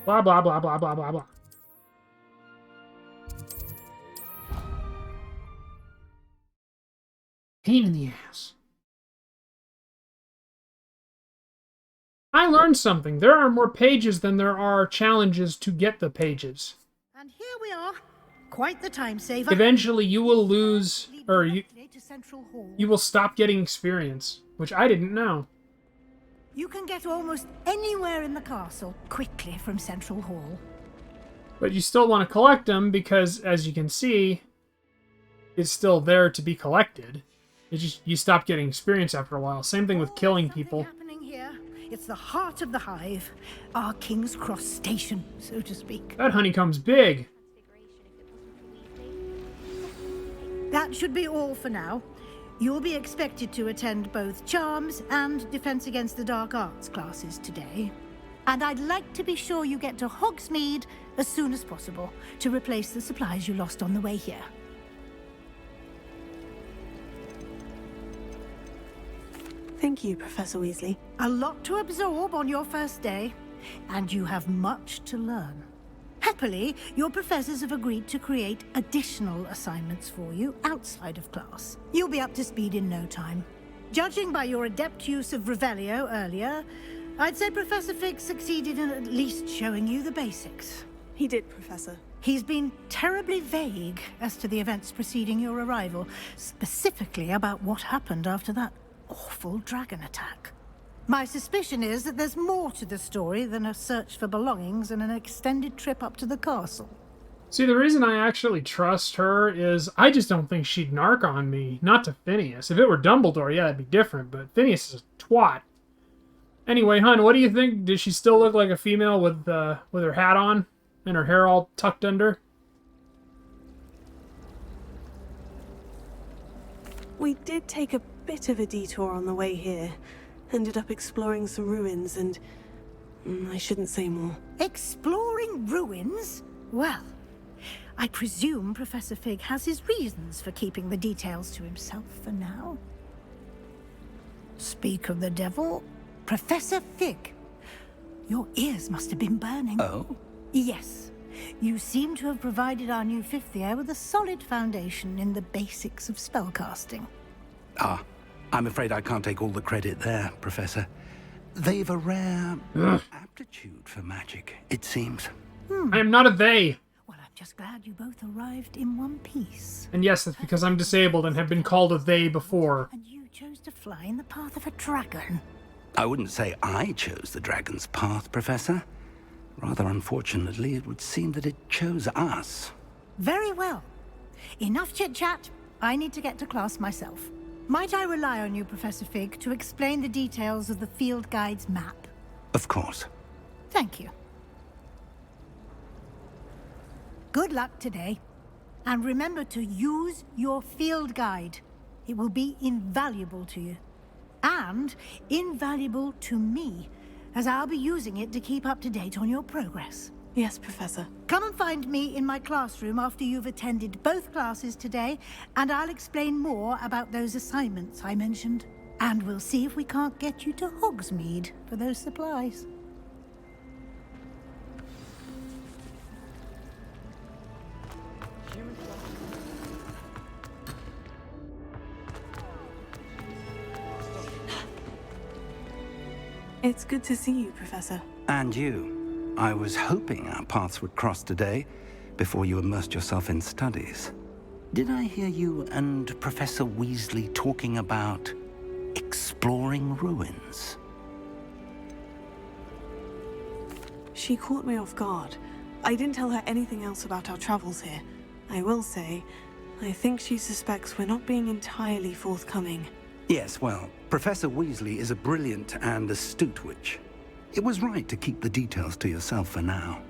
Blah, blah, blah, blah, blah, blah, blah. Pain in the ass. I learned something. There are more pages than there are challenges to get the pages. And here we are. Quite the time saver. Eventually you will lose, or you will stop getting experience, which I didn't know. You can get almost anywhere in the castle quickly from Central Hall. But you still want to collect them because, as you can see, it's still there to be collected. It's just, you stop getting experience after a while. Same thing with killing people. Happening here. It's the heart of the hive. Our King's Cross station, so to speak. That honeycomb's big. That should be all for now. You'll be expected to attend both Charms and Defense Against the Dark Arts classes today. And I'd like to be sure you get to Hogsmeade as soon as possible to replace the supplies you lost on the way here. Thank you, Professor Weasley. A lot to absorb on your first day, and you have much to learn. Happily, your professors have agreed to create additional assignments for you outside of class. You'll be up to speed in no time. Judging by your adept use of Revelio earlier, I'd say Professor Fig succeeded in at least showing you the basics. He did, Professor. He's been terribly vague as to the events preceding your arrival, specifically about what happened after that awful dragon attack. My suspicion is that there's more to the story than a search for belongings and an extended trip up to the castle. See, the reason I actually trust her is I just don't think she'd narc on me. Not to Phineas. If it were Dumbledore, yeah, that'd be different, but Phineas is a twat. Anyway, hun, what do you think? Does she still look like a female with her hat on and her hair all tucked under? We did take a bit of a detour on the way here. Ended up exploring some ruins and... I shouldn't say more. Exploring ruins? Well, I presume Professor Fig has his reasons for keeping the details to himself for now. Speak of the devil, Professor Fig. Your ears must have been burning. Oh? Yes. You seem to have provided our new fifth year with a solid foundation in the basics of spellcasting. Ah, I'm afraid I can't take all the credit there, Professor. They've a rare aptitude for magic, it seems. I am not a they. Well, I'm just glad you both arrived in one piece. And yes, that's because I'm disabled and have been called a they before. And you chose to fly in the path of a dragon. I wouldn't say I chose the dragon's path, Professor. Rather unfortunately, it would seem that it chose us. Very well. Enough chit-chat. I need to get to class myself. Might I rely on you, Professor Fig, to explain the details of the field guide's map? Of course. Thank you. Good luck today. And remember to use your field guide. It will be invaluable to you. And invaluable to me, as I'll be using it to keep up to date on your progress. Yes, Professor. Come and find me in my classroom after you've attended both classes today, and I'll explain more about those assignments I mentioned. And we'll see if we can't get you to Hogsmeade for those supplies. It's good to see you, Professor. And you. I was hoping our paths would cross today, before you immersed yourself in studies. Did I hear you and Professor Weasley talking about exploring ruins? She caught me off guard. I didn't tell her anything else about our travels here. I will say, I think she suspects we're not being entirely forthcoming. Yes, well, Professor Weasley is a brilliant and astute witch. It was right to keep the details to yourself for now.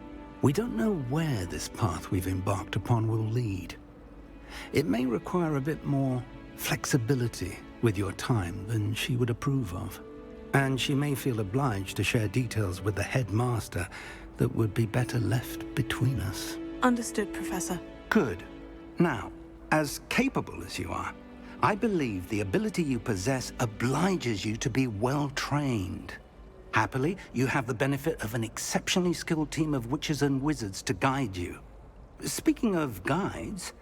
We don't know where this path we've embarked upon will lead. It may require a bit more flexibility with your time than she would approve of. And she may feel obliged to share details with the headmaster that would be better left between us. Understood, Professor. Good. Now, as capable as you are, I believe the ability you possess obliges you to be well trained. Happily, you have the benefit of an exceptionally skilled team of witches and wizards to guide you. Speaking of guides,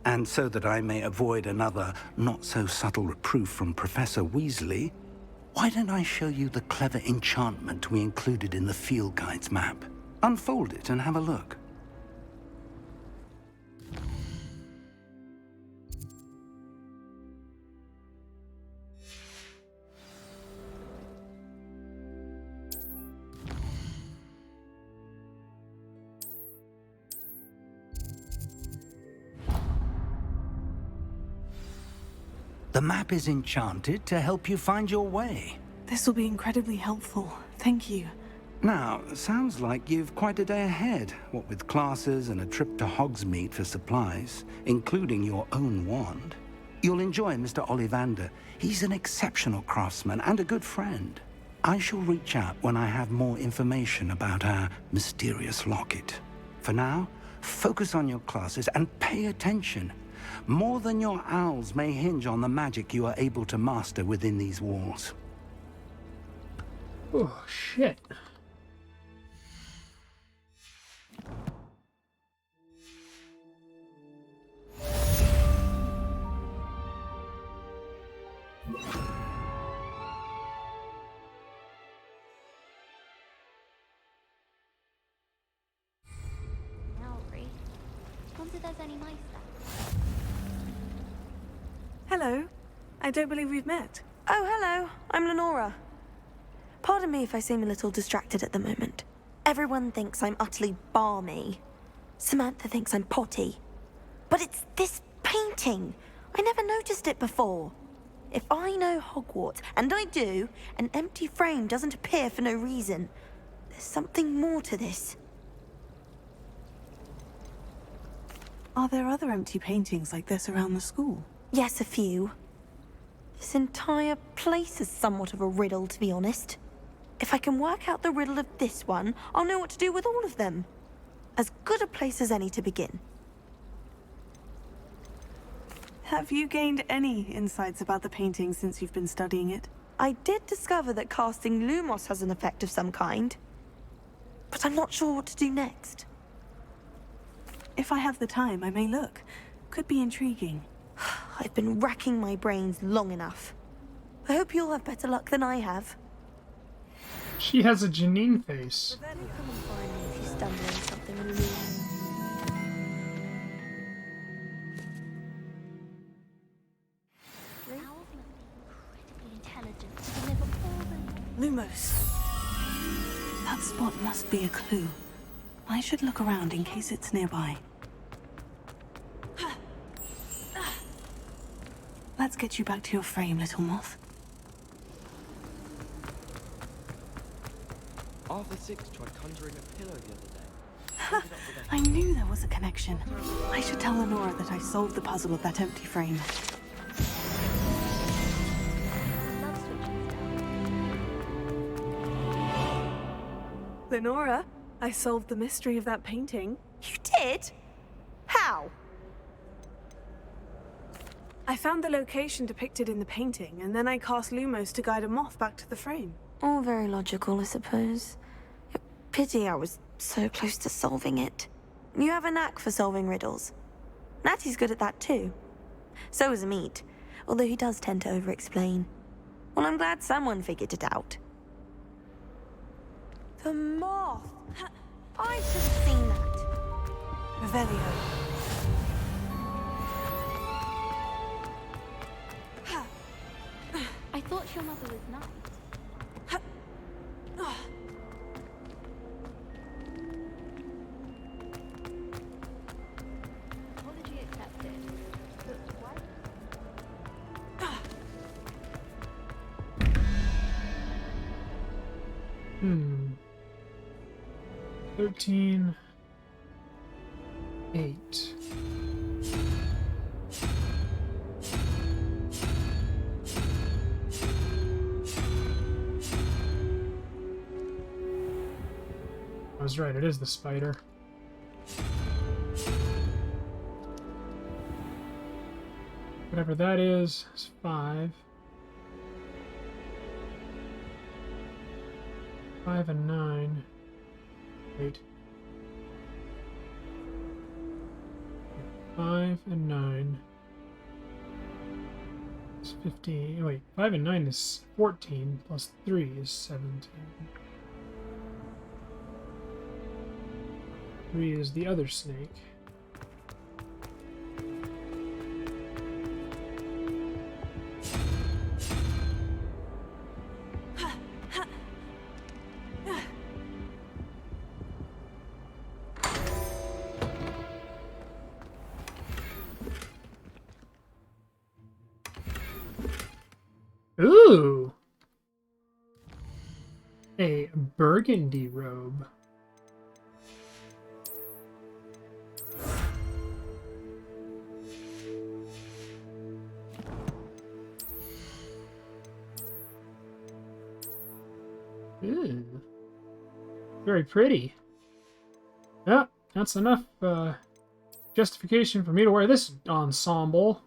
and so that I may avoid another not-so-subtle reproof from Professor Weasley, why don't I show you the clever enchantment we included in the field guide's map? Unfold it and have a look. The map is enchanted to help you find your way. This will be incredibly helpful. Thank you. Now, sounds like you've quite a day ahead, what with classes and a trip to Hogsmeade for supplies, including your own wand. You'll enjoy Mr. Ollivander. He's an exceptional craftsman and a good friend. I shall reach out when I have more information about our mysterious locket. For now, focus on your classes and pay attention. More than your owls may hinge on the magic you are able to master within these walls. Oh, shit. Hello. I don't believe we've met. Oh, hello. I'm Lenora. Pardon me if I seem a little distracted at the moment. Everyone thinks I'm utterly balmy. Samantha thinks I'm potty. But it's this painting. I never noticed it before. If I know Hogwarts, and I do, an empty frame doesn't appear for no reason. There's something more to this. Are there other empty paintings like this around the school? Yes, a few. This entire place is somewhat of a riddle, to be honest. If I can work out the riddle of this one, I'll know what to do with all of them. As good a place as any to begin. Have you gained any insights about the painting since you've been studying it? I did discover that casting Lumos has an effect of some kind. But I'm not sure what to do next. If I have the time, I may look. Could be intriguing. I've been racking my brains long enough. I hope you'll have better luck than I have. She has a Janine face. Come and find me if you stumble on something new. Lumos. That spot must be a clue. I should look around in case it's nearby. Let's get you back to your frame, little moth. Arthur Six tried conjuring a pillow the other day. I knew there was a connection. I should tell Lenora that I solved the puzzle of that empty frame. Lenora, I solved the mystery of that painting. You did? How? I found the location depicted in the painting, and then I cast Lumos to guide a moth back to the frame. All very logical, I suppose. Pity I was so close to solving it. You have a knack for solving riddles. Natty's good at that too. So is Amit, although he does tend to over-explain. Well, I'm glad someone figured it out. The moth! I should have seen that. Revelio. I thought your mother was nice. Apology accepted. But why? 13. 8. I was right, it is the spider. Whatever that is 5. 5 and 9. 8. 5 and 9 is 15. Wait, 5 and 9 is 14, plus 3 is 17. 3 is the other snake. Ooh! A burgundy robe. Ooh. Very pretty. Yeah, that's enough justification for me to wear this ensemble.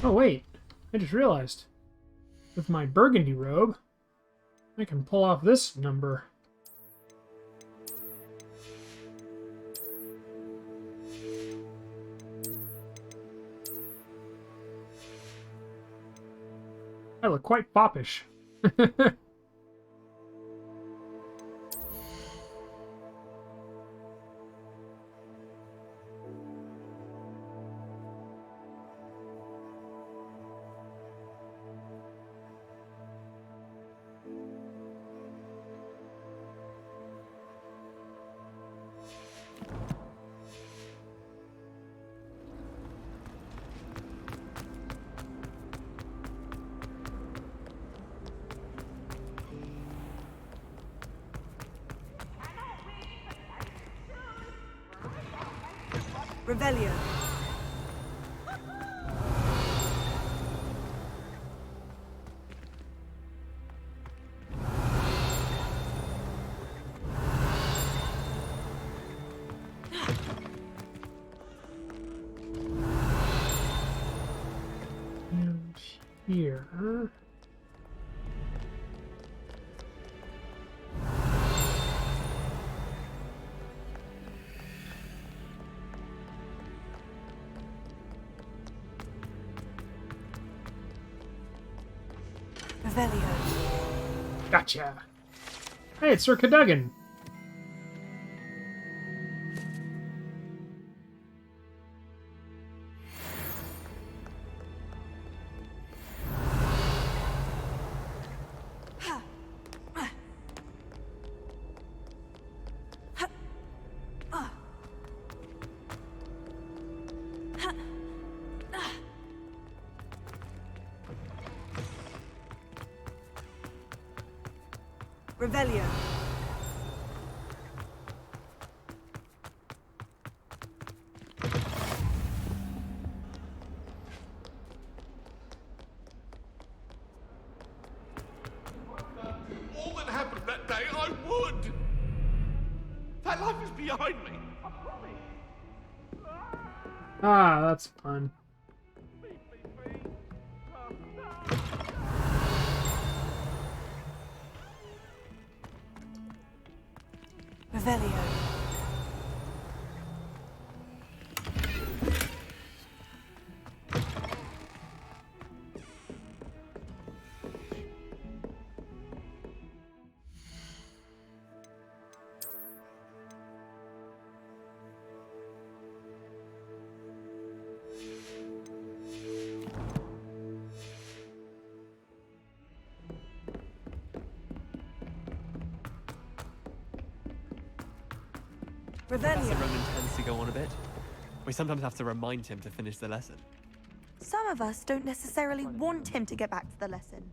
Oh wait, I just realized. With my burgundy robe, I can pull off this number. I look quite foppish. Revelio. here. Revelio. Gotcha. Hey, it's Sir Cadogan. Revelio. All that happened that day, I would. That life is behind me. I promise. Ah, that's fun. Revelio. Professor Roman tends to go on a bit. We sometimes have to remind him to finish the lesson. Some of us don't necessarily want him to get back to the lesson.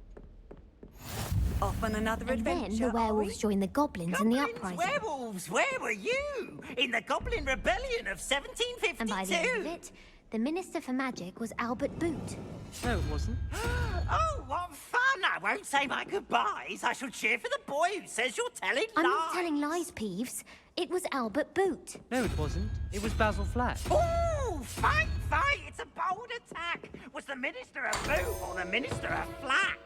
Off on another And adventure. then the werewolves joined the goblins in the uprising. Werewolves, where were you? In the Goblin Rebellion of 1752. And by the end of it, the Minister for Magic was Albert Boot. No, it wasn't. Oh, what fun! I won't say my goodbyes. I shall cheer for the boy who says you're telling I'm lies. not telling lies, Peeves. It was Albert Boot. No, it wasn't. It was Basil Flack. Ooh, fight, fight! It's a bold attack. Was the Minister a Boot or the Minister a Flack?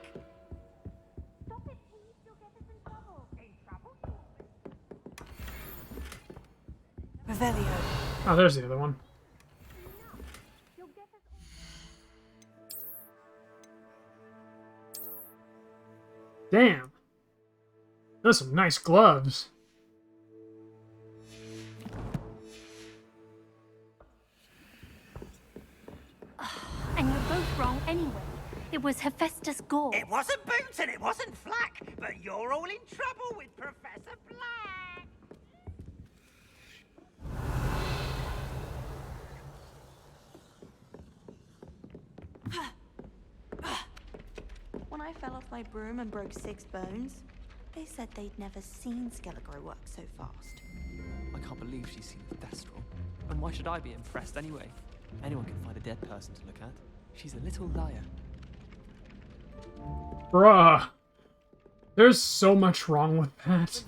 Revelio. Oh, there's the other one. Damn. Those are some nice gloves. And you're both wrong anyway. It was Hephaestus Gore. It wasn't Boot and it wasn't Flack, but you're all in trouble with Professor Black. When I fell off my broom and broke 6 bones, they said they'd never seen Skelegro work so fast. I can't believe she's seen the Destral. And why should I be impressed anyway? Anyone can find a dead person to look at. She's a little liar. Bruh. There's so much wrong with that.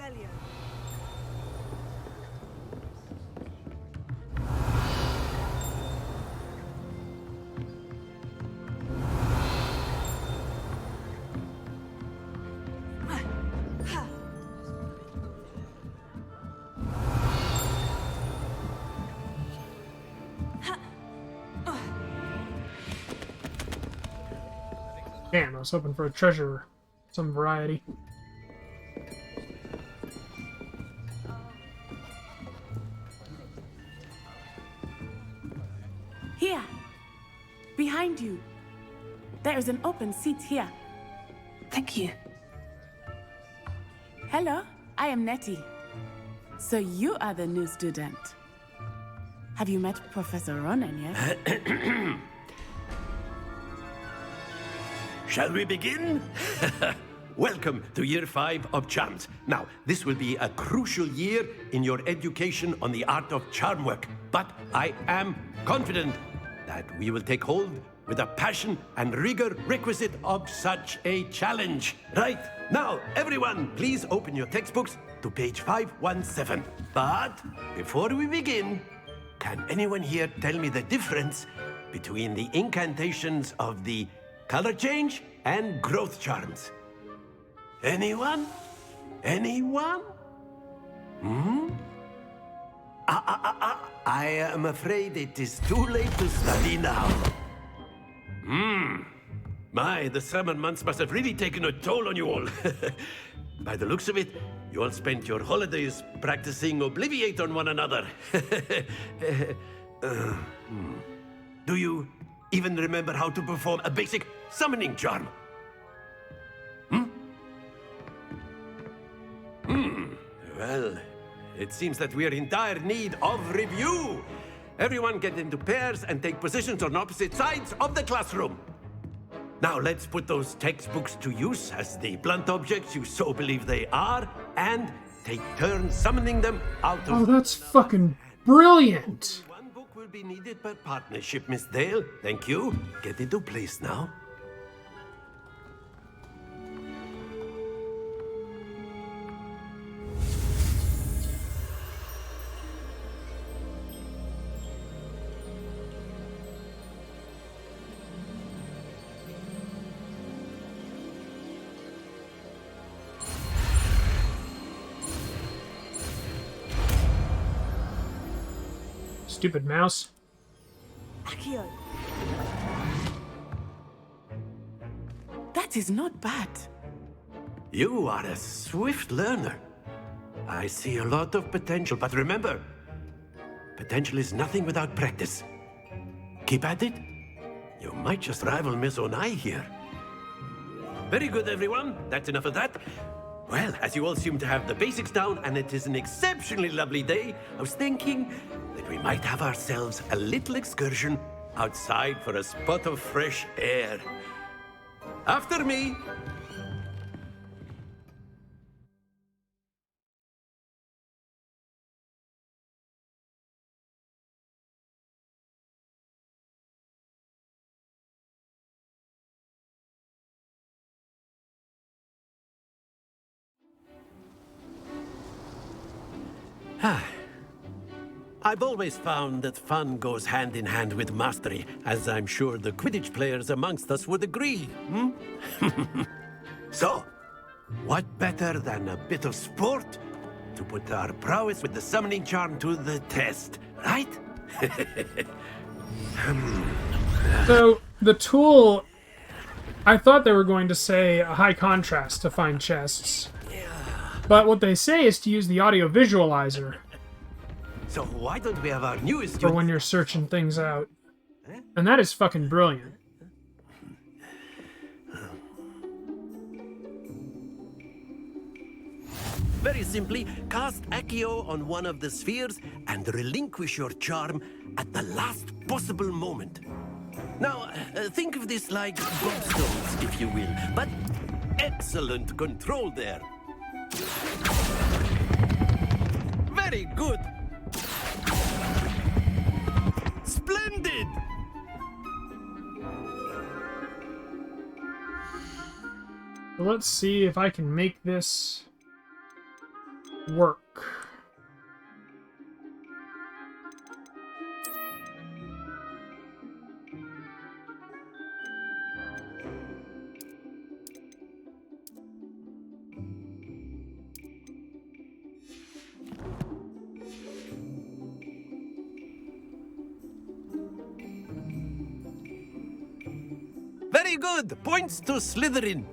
Damn, I was hoping for a treasure of some variety. Here. Behind you. There is an open seat here. Thank you. Hello, I am Nettie. So you are the new student. Have you met Professor Ronan yet? Shall we begin? Welcome to Year 5 of Charms. Now, this will be a crucial year in your education on the art of charm work, but I am confident that we will take hold with the passion and rigor requisite of such a challenge. Right, now, everyone, please open your textbooks to page 517. But before we begin, can anyone here tell me the difference between the incantations of the color change, and growth charms. Anyone? Anyone? Hmm? I am afraid it is too late to study now. The summer months must have really taken a toll on you all. By the looks of it, you all spent your holidays practicing Obliviate on one another. Do you even remember how to perform a basic summoning charm? Well, it seems that we are in dire need of review. Everyone get into pairs and take positions on opposite sides of the classroom. Now let's put those textbooks to use as the blunt objects you so believe they are, and take turns summoning them out of... Oh, that's fucking brilliant! One book will be needed per partnership, Miss Dale. Thank you. Get into place now. Stupid mouse. Accio. That is not bad. You are a swift learner. I see a lot of potential, but remember, potential is nothing without practice. Keep at it. You might just rival Miss Onai here. Very good, everyone. That's enough of that. Well, as you all seem to have the basics down, and it is an exceptionally lovely day, I was thinking that we might have ourselves a little excursion outside for a spot of fresh air. After me! I've always found that fun goes hand in hand with mastery, as I'm sure the Quidditch players amongst us would agree. So, what better than a bit of sport to put our prowess with the summoning charm to the test, right? So, the tool... I thought they were going to say a high contrast to find chests. But what they say is to use the audio visualizer. So why don't we have our newest... For when you're searching things out. And that is fucking brilliant. Very simply, cast Accio on one of the spheres and relinquish your charm at the last possible moment. Now, think of this like gobstones, if you will, but excellent control there. Very good. Splendid! Let's see if I can make this work. Very good. Points to Slytherin.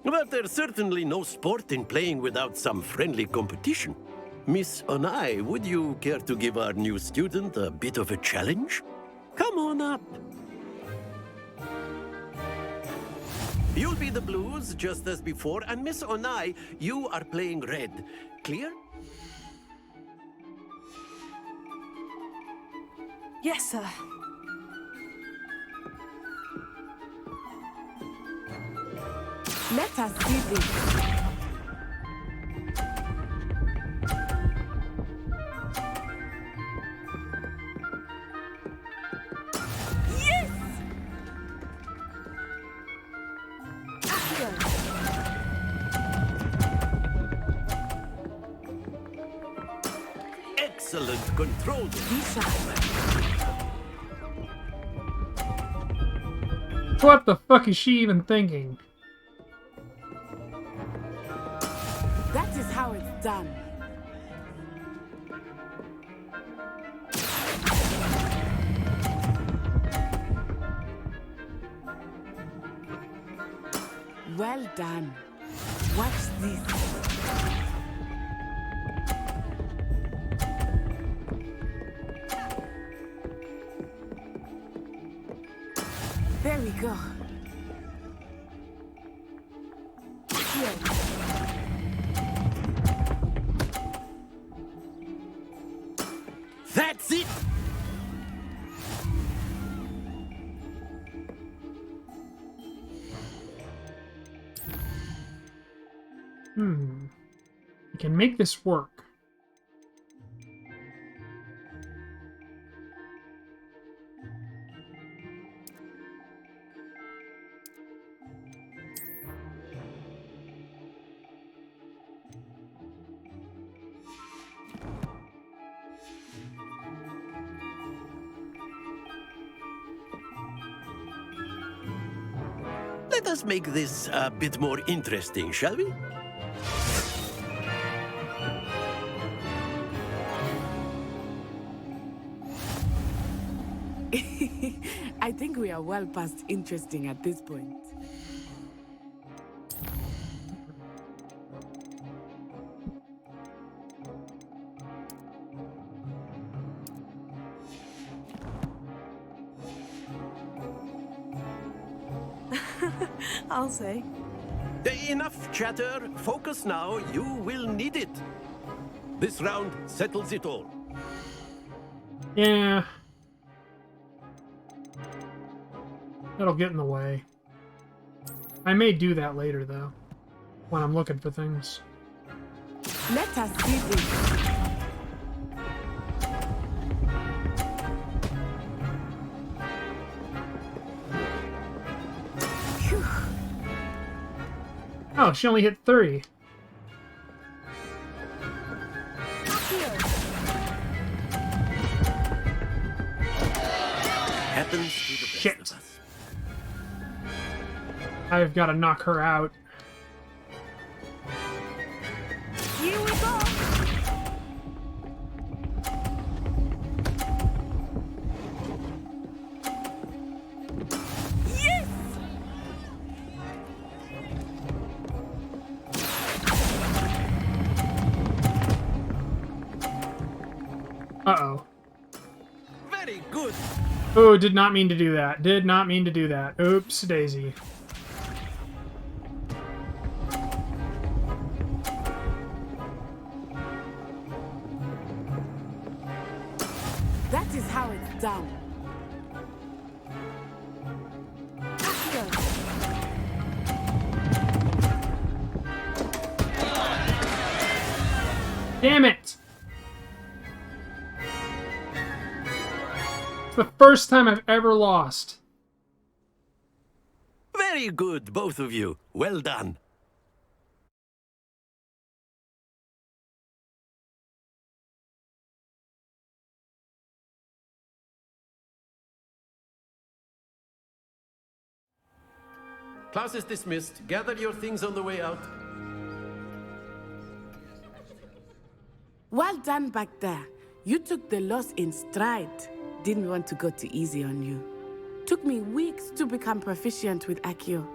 But there's certainly no sport in playing without some friendly competition. Miss Onai, would you care to give our new student a bit of a challenge? Come on up. You'll be the blues, just as before, and Miss Onai, you are playing red. Clear? Yes, sir. Let us do this. Yes! Excellent control. What the fuck is she even thinking? That is how it's done. Well done. Watch this. There we go. Here. That's it! We can make this work. Let us make this a bit more interesting, shall we? I think we are well past interesting at this point. I'll say. Enough chatter. Focus now. You will need it. This round settles it all. Yeah. That'll get in the way. I may do that later, though, when I'm looking for things. Let us see this. Oh, she only hit 3. Happens to the best Shit. of us. I've got to knock her out. Here we go. Yes! Uh-oh. Very good. Oh, did not mean to do that. Did not mean to do that. Oops, daisy. That is how it's done. Damn it! It's the first time I've ever lost. Very good, both of you. Well done. Class is dismissed. Gather your things on the way out. Well done back there. You took the loss in stride. Didn't want to go too easy on you. Took me weeks to become proficient with Accio.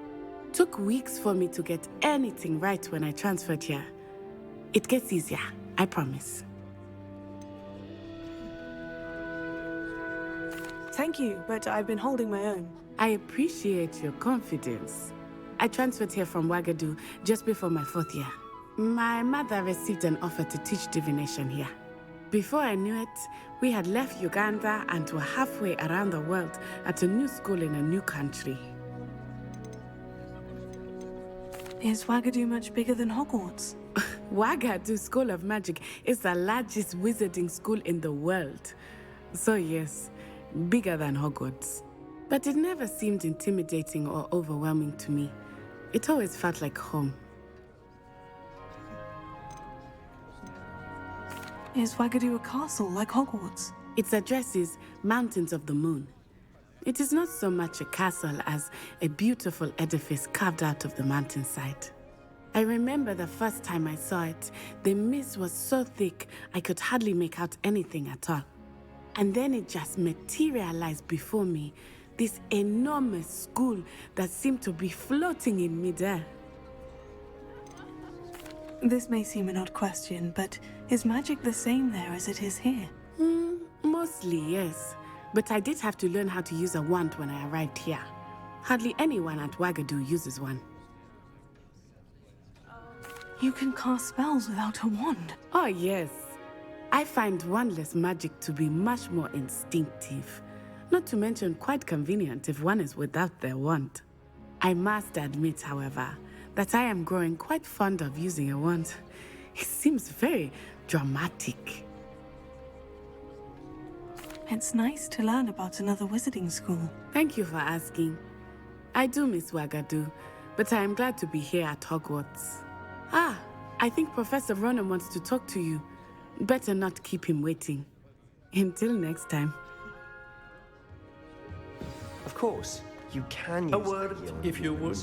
Took weeks for me to get anything right when I transferred here. It gets easier, I promise. Thank you, but I've been holding my own. I appreciate your confidence. I transferred here from Wagadu just before my 4th year. My mother received an offer to teach divination here. Before I knew it, we had left Uganda and were halfway around the world at a new school in a new country. Is Wagadu much bigger than Hogwarts? Wagadu School of Magic is the largest wizarding school in the world. So yes, bigger than Hogwarts. But it never seemed intimidating or overwhelming to me. It always felt like home. Is Wagadu a castle like Hogwarts? Its address is Mountains of the Moon. It is not so much a castle as a beautiful edifice carved out of the mountainside. I remember the first time I saw it, the mist was so thick I could hardly make out anything at all. And then it just materialized before me, this enormous school that seemed to be floating in midair. This may seem an odd question, but is magic the same there as it is here? Mostly, yes. But I did have to learn how to use a wand when I arrived here. Hardly anyone at Wagadu uses one. You can cast spells without a wand? Oh, yes. I find wandless magic to be much more instinctive. Not to mention quite convenient if one is without their wand. I must admit, however, that I am growing quite fond of using a wand. It seems very dramatic. It's nice to learn about another wizarding school. Thank you for asking. I do miss Wagadu, but I am glad to be here at Hogwarts. Ah, I think Professor Ronan wants to talk to you. Better not keep him waiting. Until next time. Of course, you can use A word, if you would.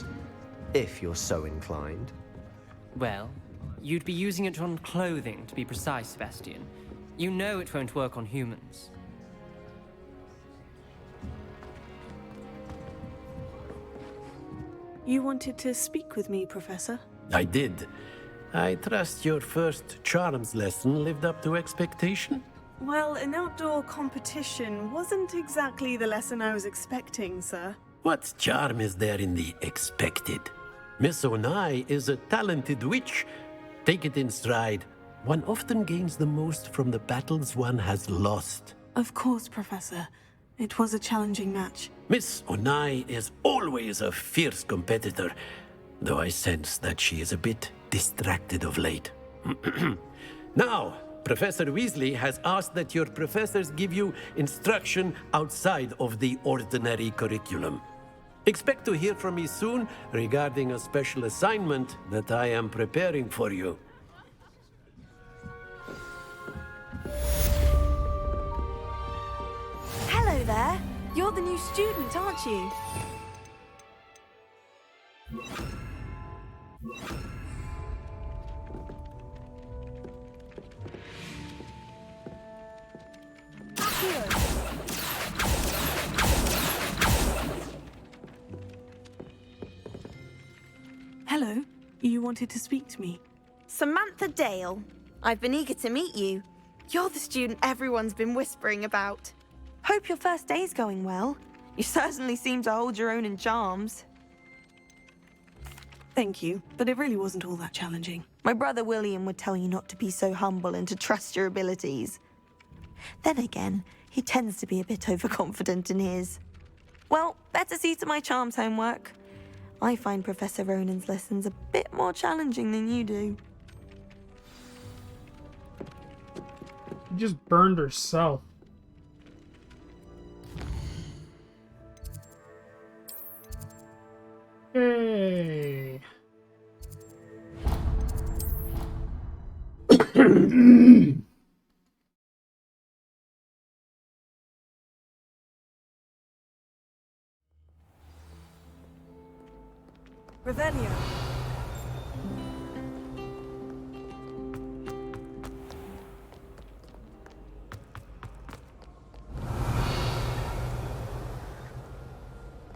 If you're so inclined. Well, you'd be using it on clothing, to be precise, Sebastian. You know it won't work on humans. You wanted to speak with me, Professor? I did. I trust your first charms lesson lived up to expectation? Well, an outdoor competition wasn't exactly the lesson I was expecting, sir. What charm is there in the expected? Miss Onai is a talented witch. Take it in stride. One often gains the most from the battles one has lost. Of course, Professor. It was a challenging match. Miss Onai is always a fierce competitor, though I sense that she is a bit distracted of late. Now, Professor Weasley has asked that your professors give you instruction outside of the ordinary curriculum. Expect to hear from me soon regarding a special assignment that I am preparing for you. Hello there. You're the new student, aren't you? Hello. You wanted to speak to me? Samantha Dale. I've been eager to meet you. You're the student everyone's been whispering about. Hope your first day's going well. You certainly seem to hold your own in charms. Thank you, but it really wasn't all that challenging. My brother William would tell you not to be so humble and to trust your abilities. Then again, he tends to be a bit overconfident in his. Well, better see to my charms homework. I find Professor Ronan's lessons a bit more challenging than you do. She just burned herself. Hey. Revelio.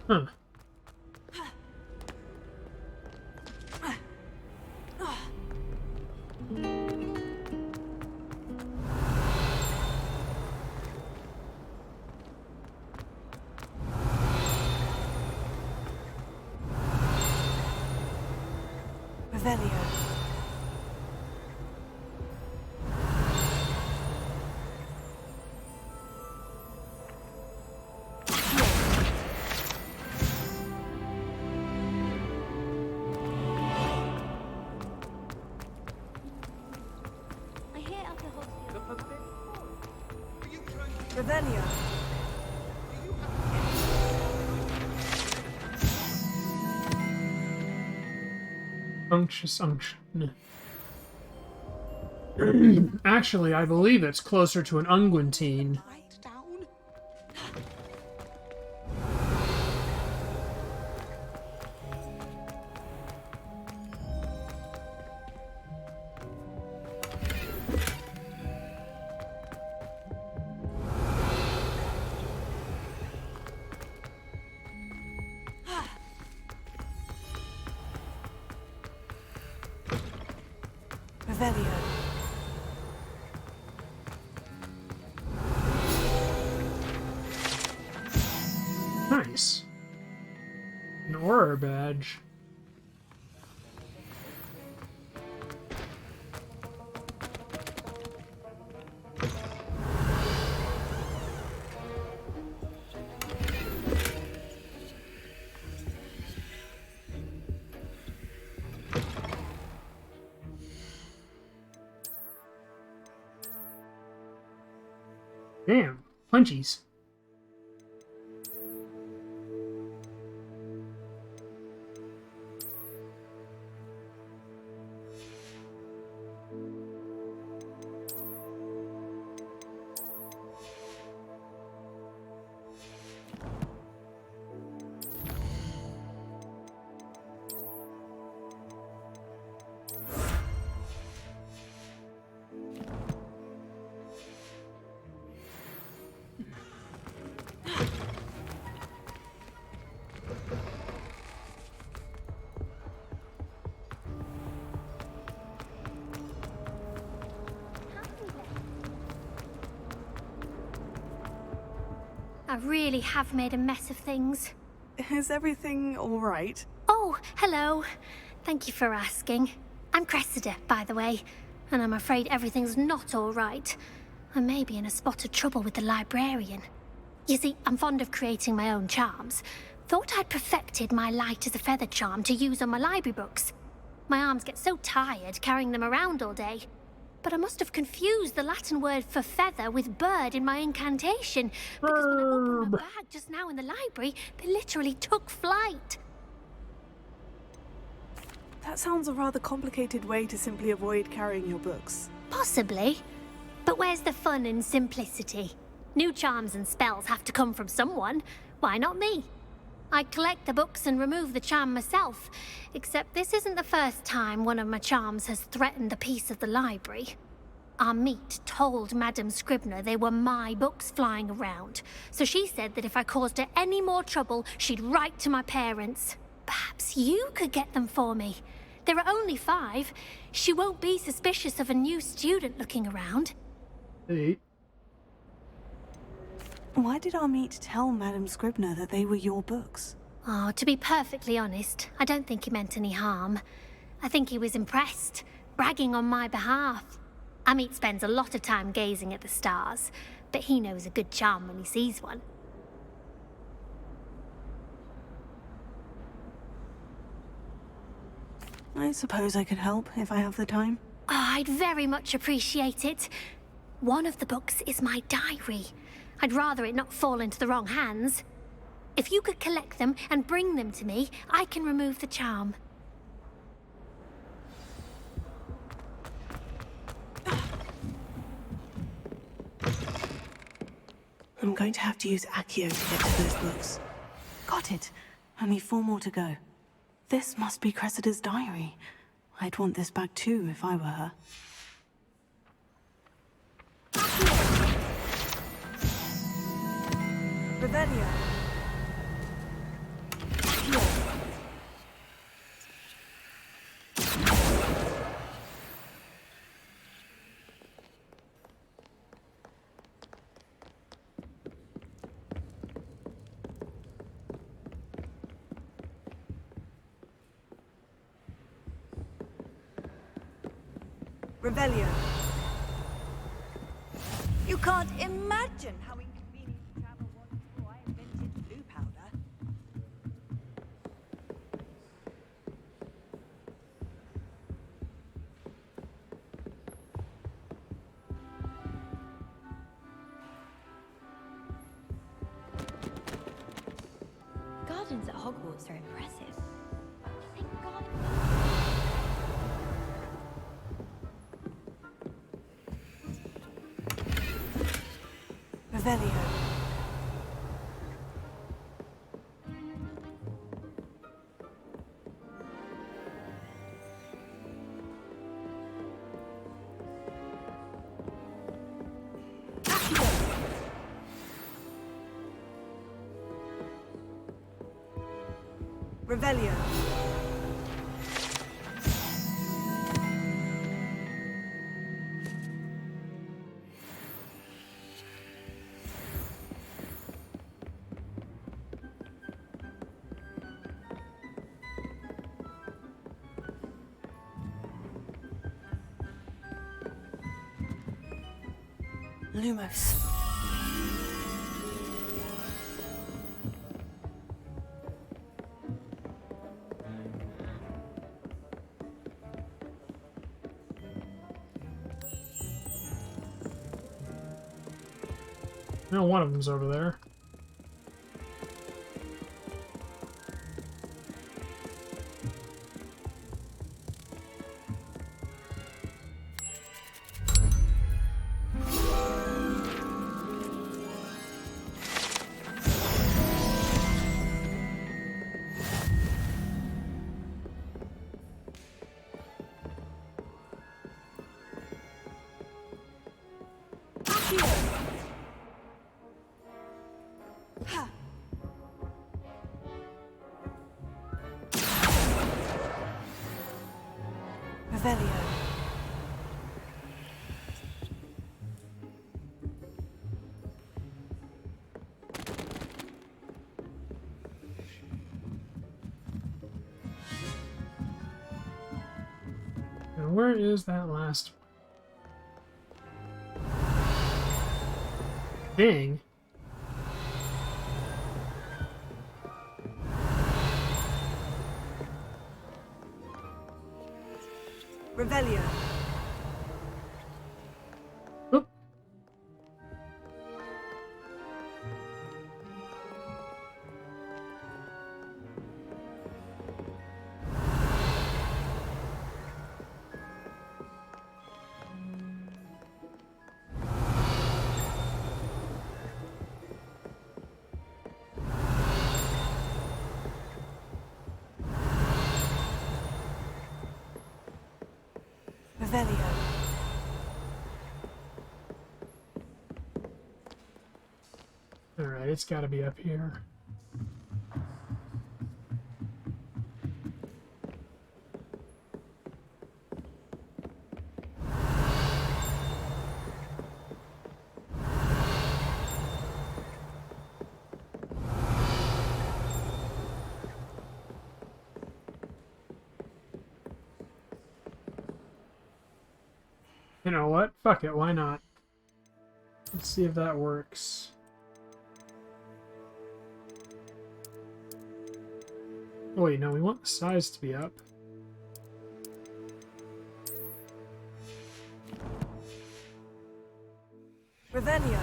Huh. Revelio. Revelio. Unctuous unction. Actually, I believe it's closer to an unguentine. Revelio. Nice. An Auror badge. Damn, punchies. I really have made a mess of things. Is everything all right? Oh, hello. Thank you for asking. I'm Cressida, by the way, and I'm afraid everything's not all right. I may be in a spot of trouble with the librarian. You see, I'm fond of creating my own charms. Thought I'd perfected my light as a feather charm to use on my library books. My arms get so tired carrying them around all day. But I must have confused the Latin word for feather with bird in my incantation. Because when I opened my bag just now in the library, they literally took flight. That sounds a rather complicated way to simply avoid carrying your books. Possibly. But where's the fun in simplicity? New charms and spells have to come from someone. Why not me? I collect the books and remove the charm myself. Except this isn't the first time one of my charms has threatened the peace of the library. Our meet told Madame Scribner they were my books flying around. So she said that if I caused her any more trouble, she'd write to my parents. Perhaps you could get them for me. There are only 5. She won't be suspicious of a new student looking around. Hey. Why did our meet tell Madame Scribner that they were your books? Oh, to be perfectly honest, I don't think he meant any harm. I think he was impressed, bragging on my behalf. Amit spends a lot of time gazing at the stars, but he knows a good charm when he sees one. I suppose I could help if I have the time. Oh, I'd very much appreciate it. One of the books is my diary. I'd rather it not fall into the wrong hands. If you could collect them and bring them to me, I can remove the charm. I'm going to have to use Accio to get to those books. Got it. Only 4 more to go. This must be Cressida's diary. I'd want this back too if I were her. Revelio. Revelio. You can't imagine how inconvenient travel was before I invented blue powder. Gardens at Hogwarts are impressive. Thank God. Revelio. Revelio. Lumos. No, one of them's over there. Revelio. And where is that last one? Dang. Revelio. Oop. Revelio. Alright, it's gotta be up here. You know what? Fuck it, why not? Let's see if that works. Oh wait, no, we want the size to be up. Revelio.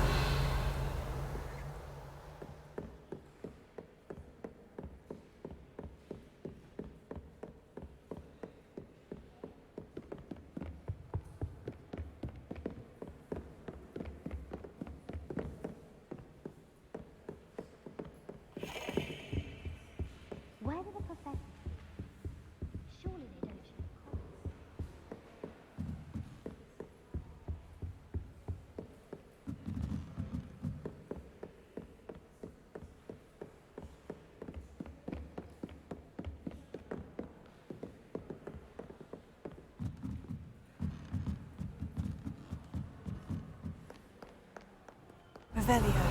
Where do the professors? Surely they don't show Revelio.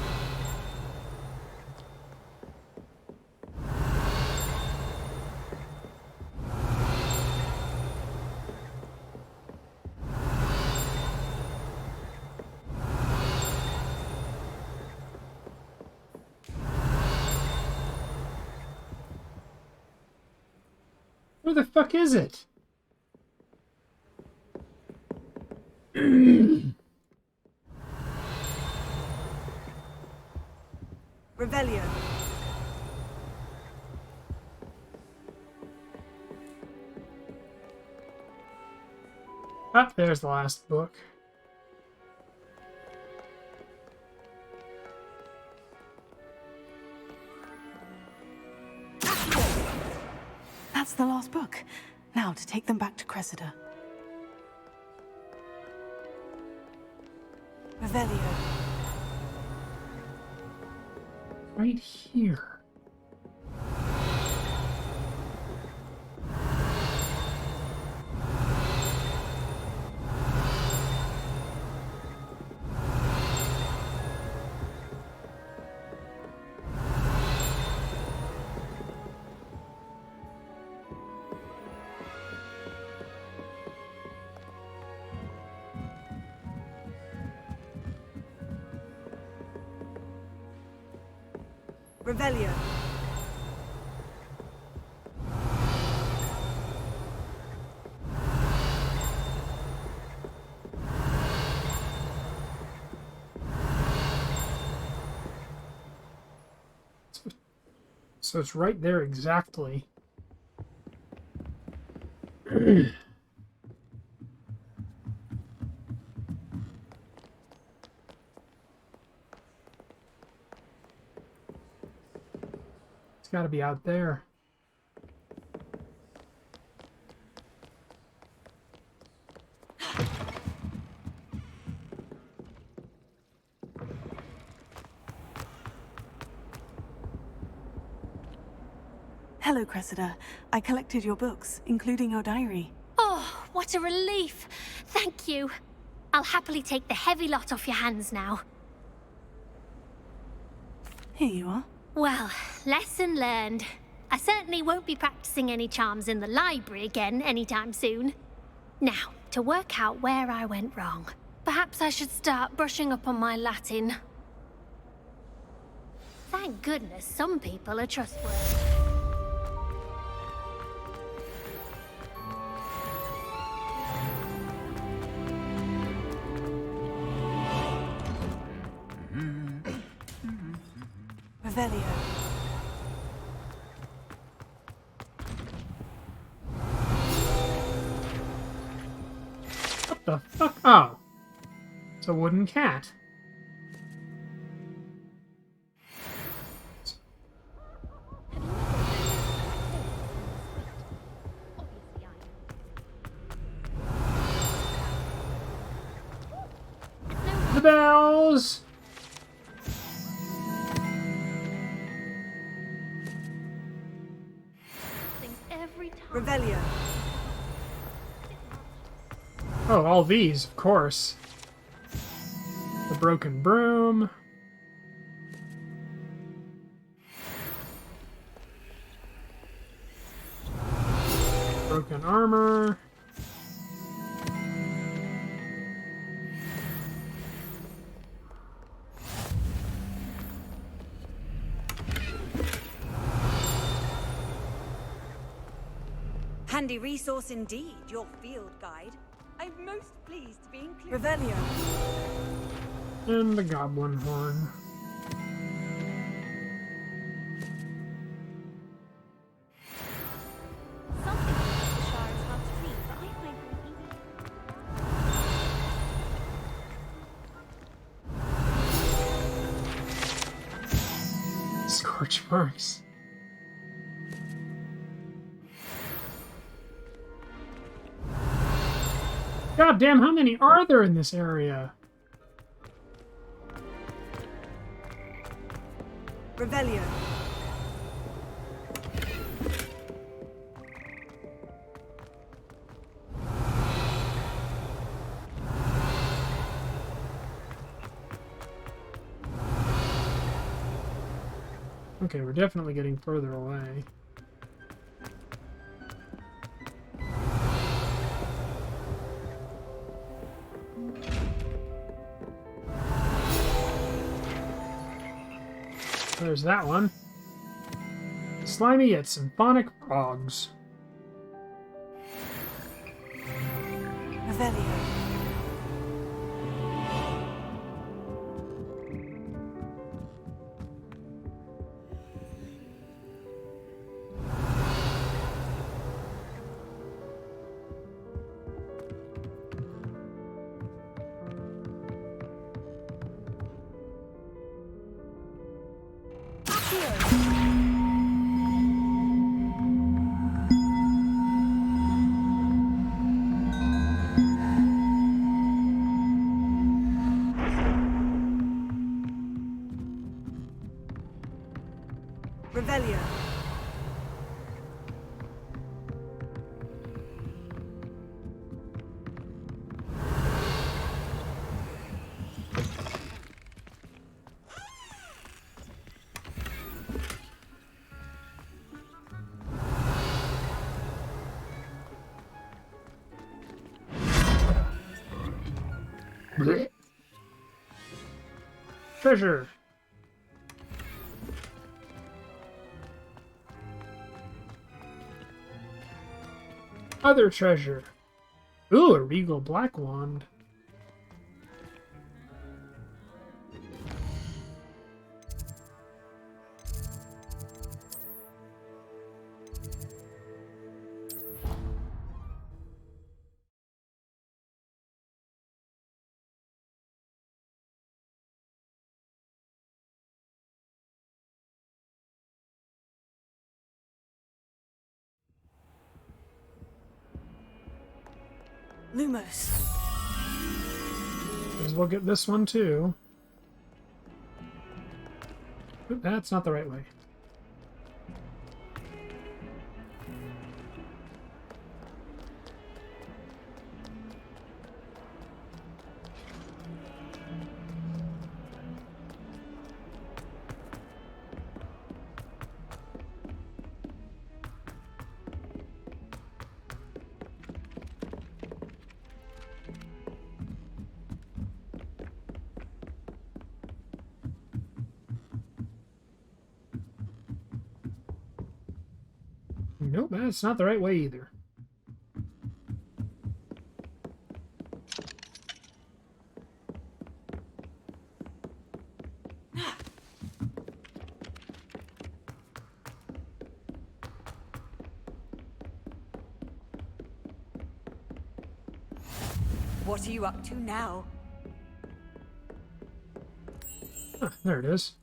Where the fuck is it? Revelio. Ah, there's the last book. That's the last book. Now to take them back to Cressida. Revelio. Right here. Revelio. So it's right there exactly. It's got to be out there. Hello, Cressida. I collected your books, including your diary. Oh, what a relief. Thank you. I'll happily take the heavy lot off your hands now. Here you are. Well, lesson learned. I certainly won't be practicing any charms in the library again anytime soon. Now, to work out where I went wrong. Perhaps I should start brushing up on my Latin. Thank goodness some people are trustworthy. Revelio. What the fuck? Oh. It's a wooden cat. The bells! Revelio. Oh, all these, of course. The broken broom. Broken armor. Handy resource indeed, your field guide. I'm most pleased to be included. Revelio. And the goblin horn. Scorch marks. God damn, how many are there in this area? Revelio. Okay, we're definitely getting further away. There's that one. Slimy yet symphonic frogs. Revelio. Revelio. Treasure. Other treasure. Ooh, a regal black wand. Lumos. As well get this one too. Oop, that's not the right way. Nope, that's not the right way either. What are you up to now? Huh, there it is.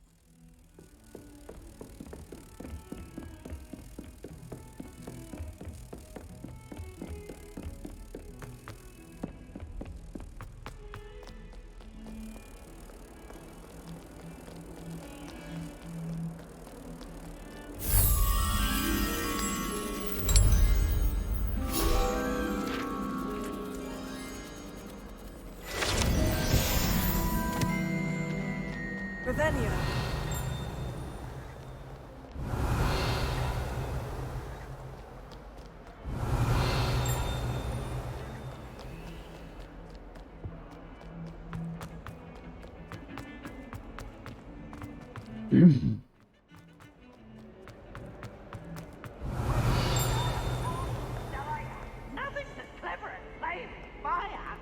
Revelio. Nothing's as clever as playing with fire.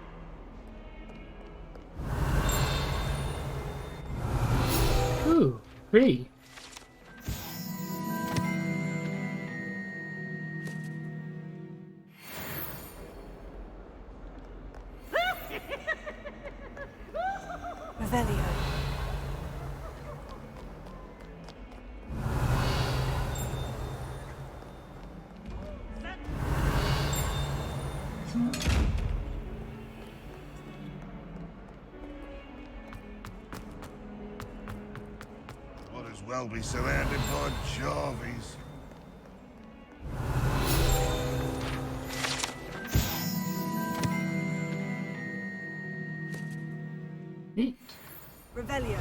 Ooh, pretty. Revelio. Might as well be surrounded by Jarvies. Neat. Revelio.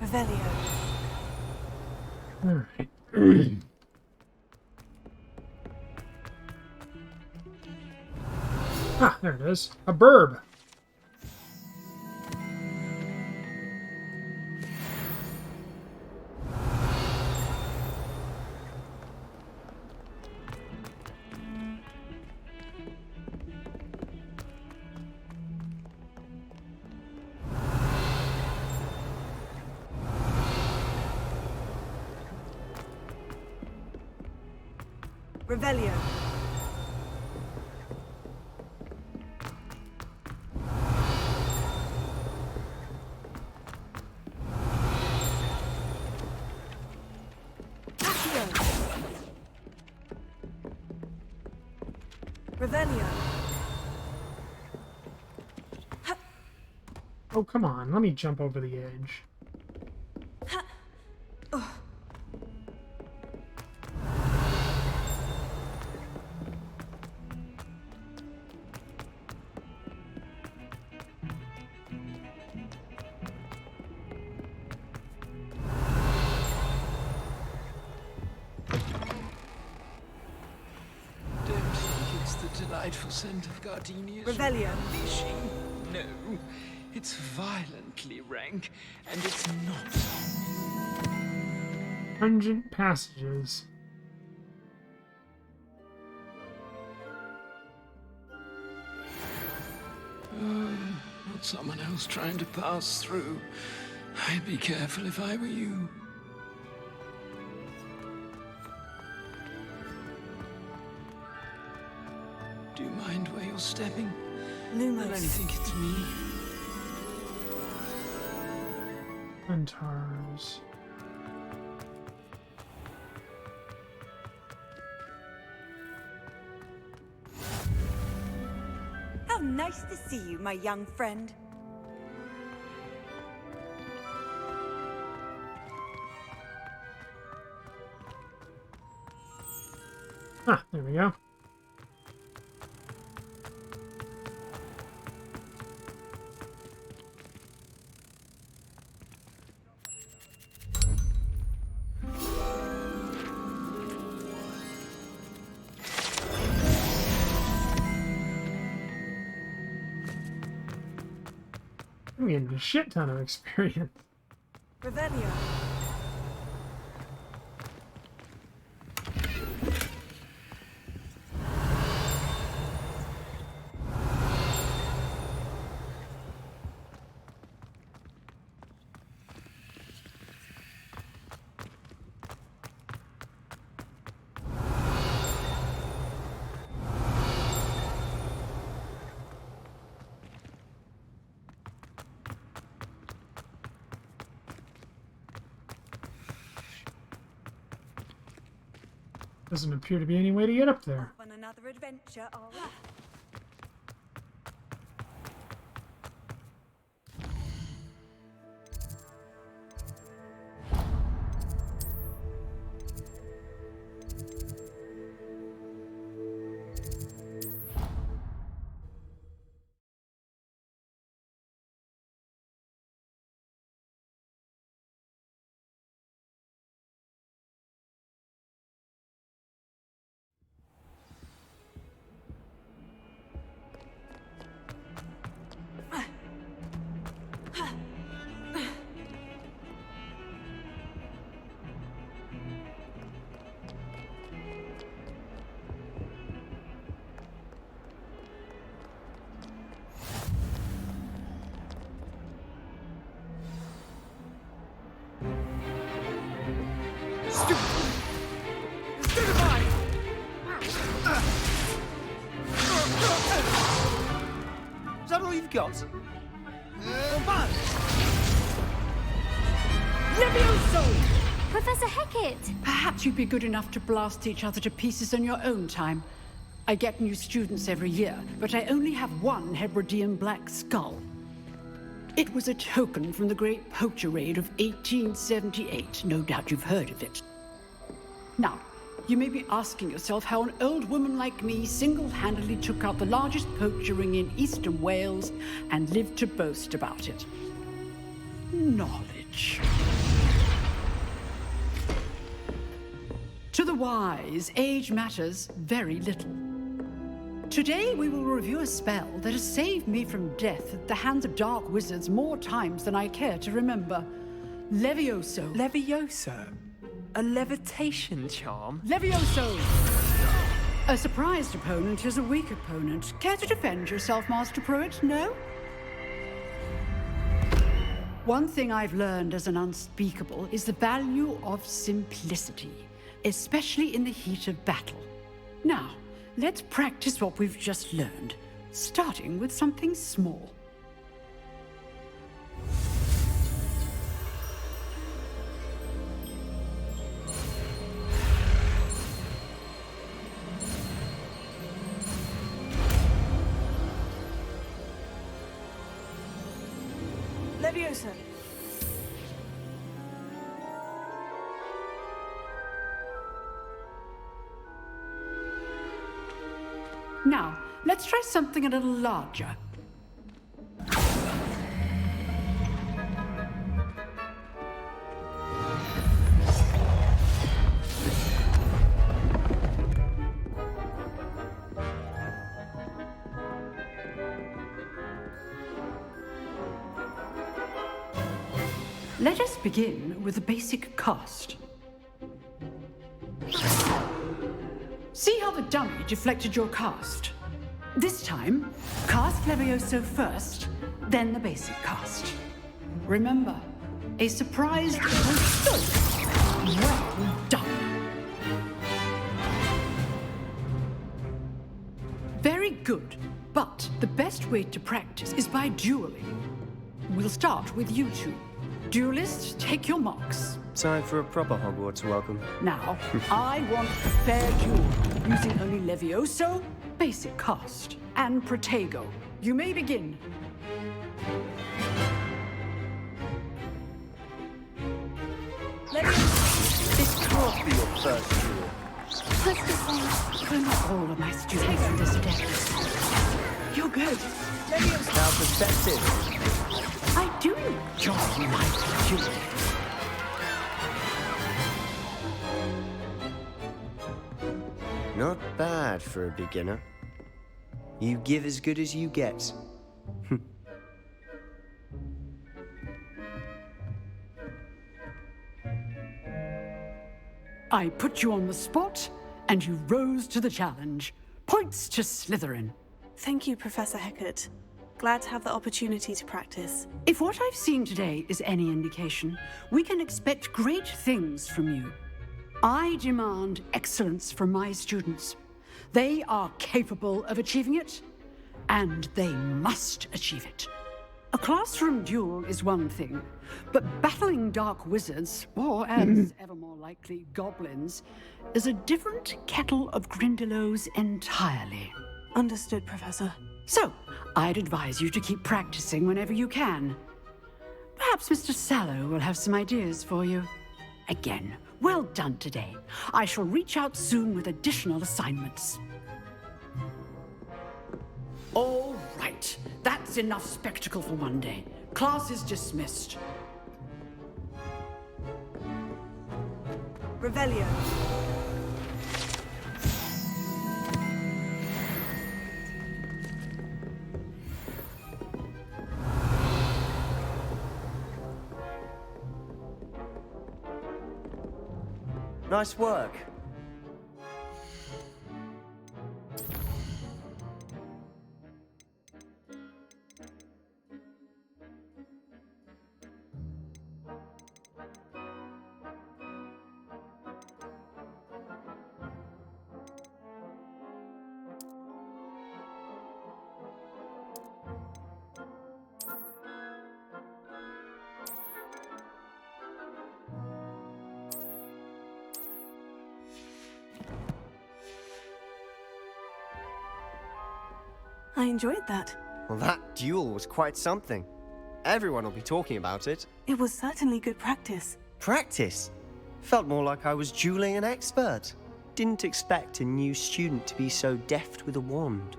Revelio. Alright. Ah, there it is. A burb. Revelio. Accio. Revelio. Oh, come on. Let me jump over the edge. delightful scent of gardenias. Revelio. Unleashing. No, it's violently rank, and it's not. Pungent passages. Not someone else trying to pass through. I'd be careful if I were you. Do you mind where you're stepping? Lumos. They'll only think it's me. Centaurs. How nice to see you, my young friend. Ah, there we go. I'm getting a shit ton of experience. Revelio. Doesn't appear to be any way to get up there. On another adventure, are we? Is that all you've got? Levioso! Professor Hecat! Perhaps you'd be good enough to blast each other to pieces in your own time. I get new students every year, but I only have one Hebridean black skull. It was a token from the Great Poacher Raid of 1878. No doubt you've heard of it. Now, you may be asking yourself how an old woman like me single-handedly took out the largest poacher ring in eastern Wales and lived to boast about it. Knowledge. To the wise, age matters very little. Today we will review a spell that has saved me from death at the hands of dark wizards more times than I care to remember. Levioso. Levioso? A levitation charm? Levioso! A surprised opponent is a weak opponent. Care to defend yourself, Master Pruitt? No? One thing I've learned as an unspeakable is the value of simplicity, especially in the heat of battle. Now, let's practice what we've just learned, starting with something small. Leviosa. Now, let's try something a little larger. Let us begin with the basic cast. See how the dummy deflected your cast? This time, cast Levioso first, then the basic cast. Remember, a surprise well done. Very good, but the best way to practice is by dueling. We'll start with you two. Duelists, take your marks. Time for a proper Hogwarts welcome. Now, I want a fair duel, using only Levioso, basic cast, and Protego. You may begin. This can't be your first duel. Let's just say, we're not all of my students in this day. You're good. Now perspective. I do enjoy my duel. Not bad for a beginner. You give as good as you get. I put you on the spot, and you rose to the challenge. Points to Slytherin. Thank you, Professor Hecat. Glad to have the opportunity to practice. If what I've seen today is any indication, we can expect great things from you. I demand excellence from my students. They are capable of achieving it, and they must achieve it. A classroom duel is one thing, but battling dark wizards, or as ever more likely, goblins, is a different kettle of Grindylows entirely. Understood, Professor. So, I'd advise you to keep practicing whenever you can. Perhaps Mr. Sallow will have some ideas for you. Again, well done today. I shall reach out soon with additional assignments. All right, that's enough spectacle for one day. Class is dismissed. Revelio. Nice work. I enjoyed that. Well, that duel was quite something. Everyone will be talking about it. It was certainly good practice. Practice? Felt more like I was dueling an expert. Didn't expect a new student to be so deft with a wand.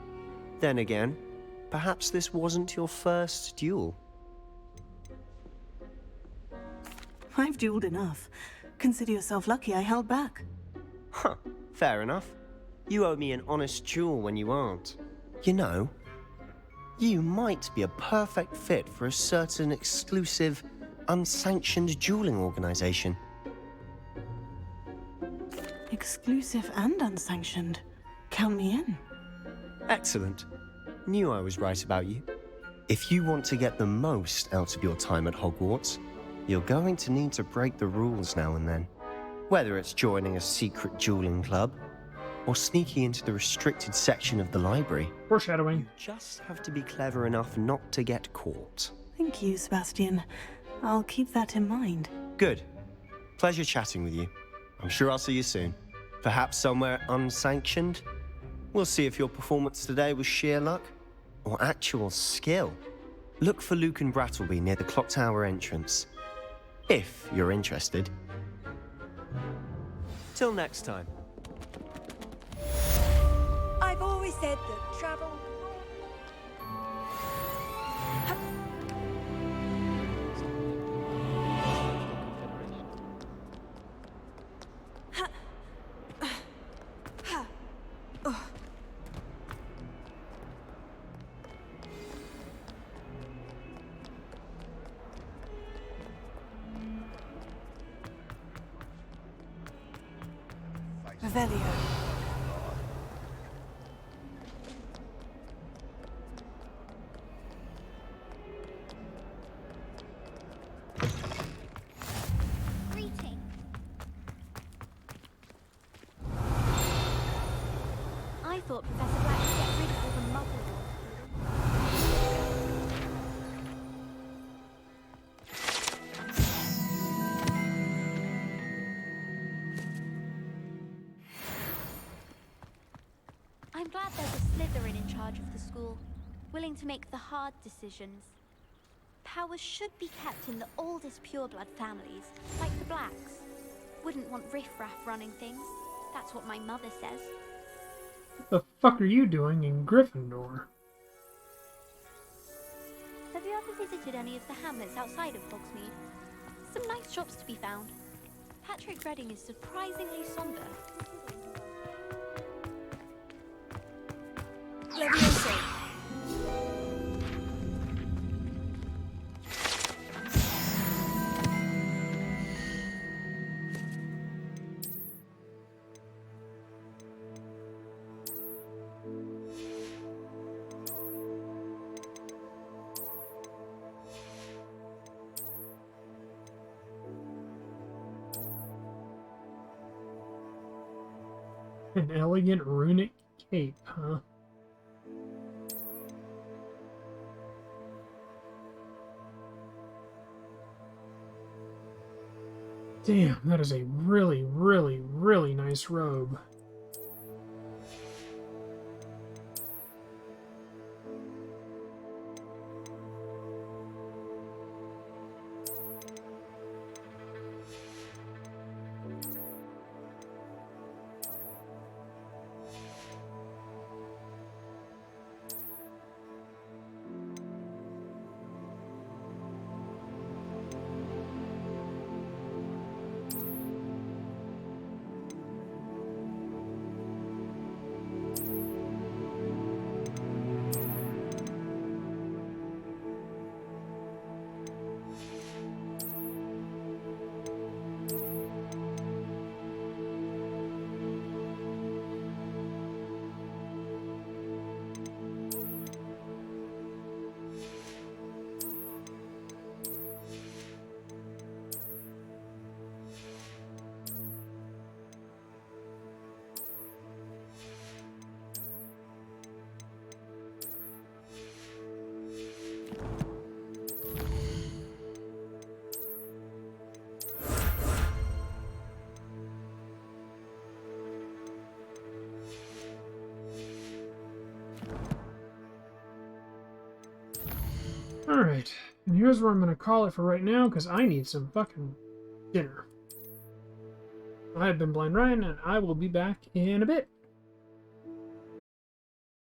Then again, perhaps this wasn't your first duel. I've dueled enough. Consider yourself lucky I held back. Huh, fair enough. You owe me an honest duel when you aren't. You know, you might be a perfect fit for a certain exclusive, unsanctioned dueling organization. Exclusive and unsanctioned. Count me in. Excellent. Knew I was right about you. If you want to get the most out of your time at Hogwarts, you're going to need to break the rules now and then. Whether it's joining a secret dueling club, or sneaking into the restricted section of the library. Foreshadowing. You just have to be clever enough not to get caught. Thank you, Sebastian. I'll keep that in mind. Good. Pleasure chatting with you. I'm sure I'll see you soon. Perhaps somewhere unsanctioned? We'll see if your performance today was sheer luck or actual skill. Look for Luke and Brattleby near the clock tower entrance. If you're interested. Till next time. I've always said that travel... Revelio. Greeting. I thought Professor Black would get rid of all the muggles. I'm glad there's a Slytherin in charge of the school, willing to make the hard decisions. Power should be kept in the oldest pureblood families, like the Blacks. Wouldn't want riffraff running things. That's what my mother says. What the fuck are you doing in Gryffindor? Have you ever visited any of the hamlets outside of Hogsmeade? Some nice shops to be found. Patrick Redding is surprisingly somber. Leviosa. An elegant runic cape, huh? Damn, that is a really, really, really nice robe. Alright, and here's where I'm going to call it for right now, because I need some fucking dinner. I have been Blind Ryan, and I will be back in a bit.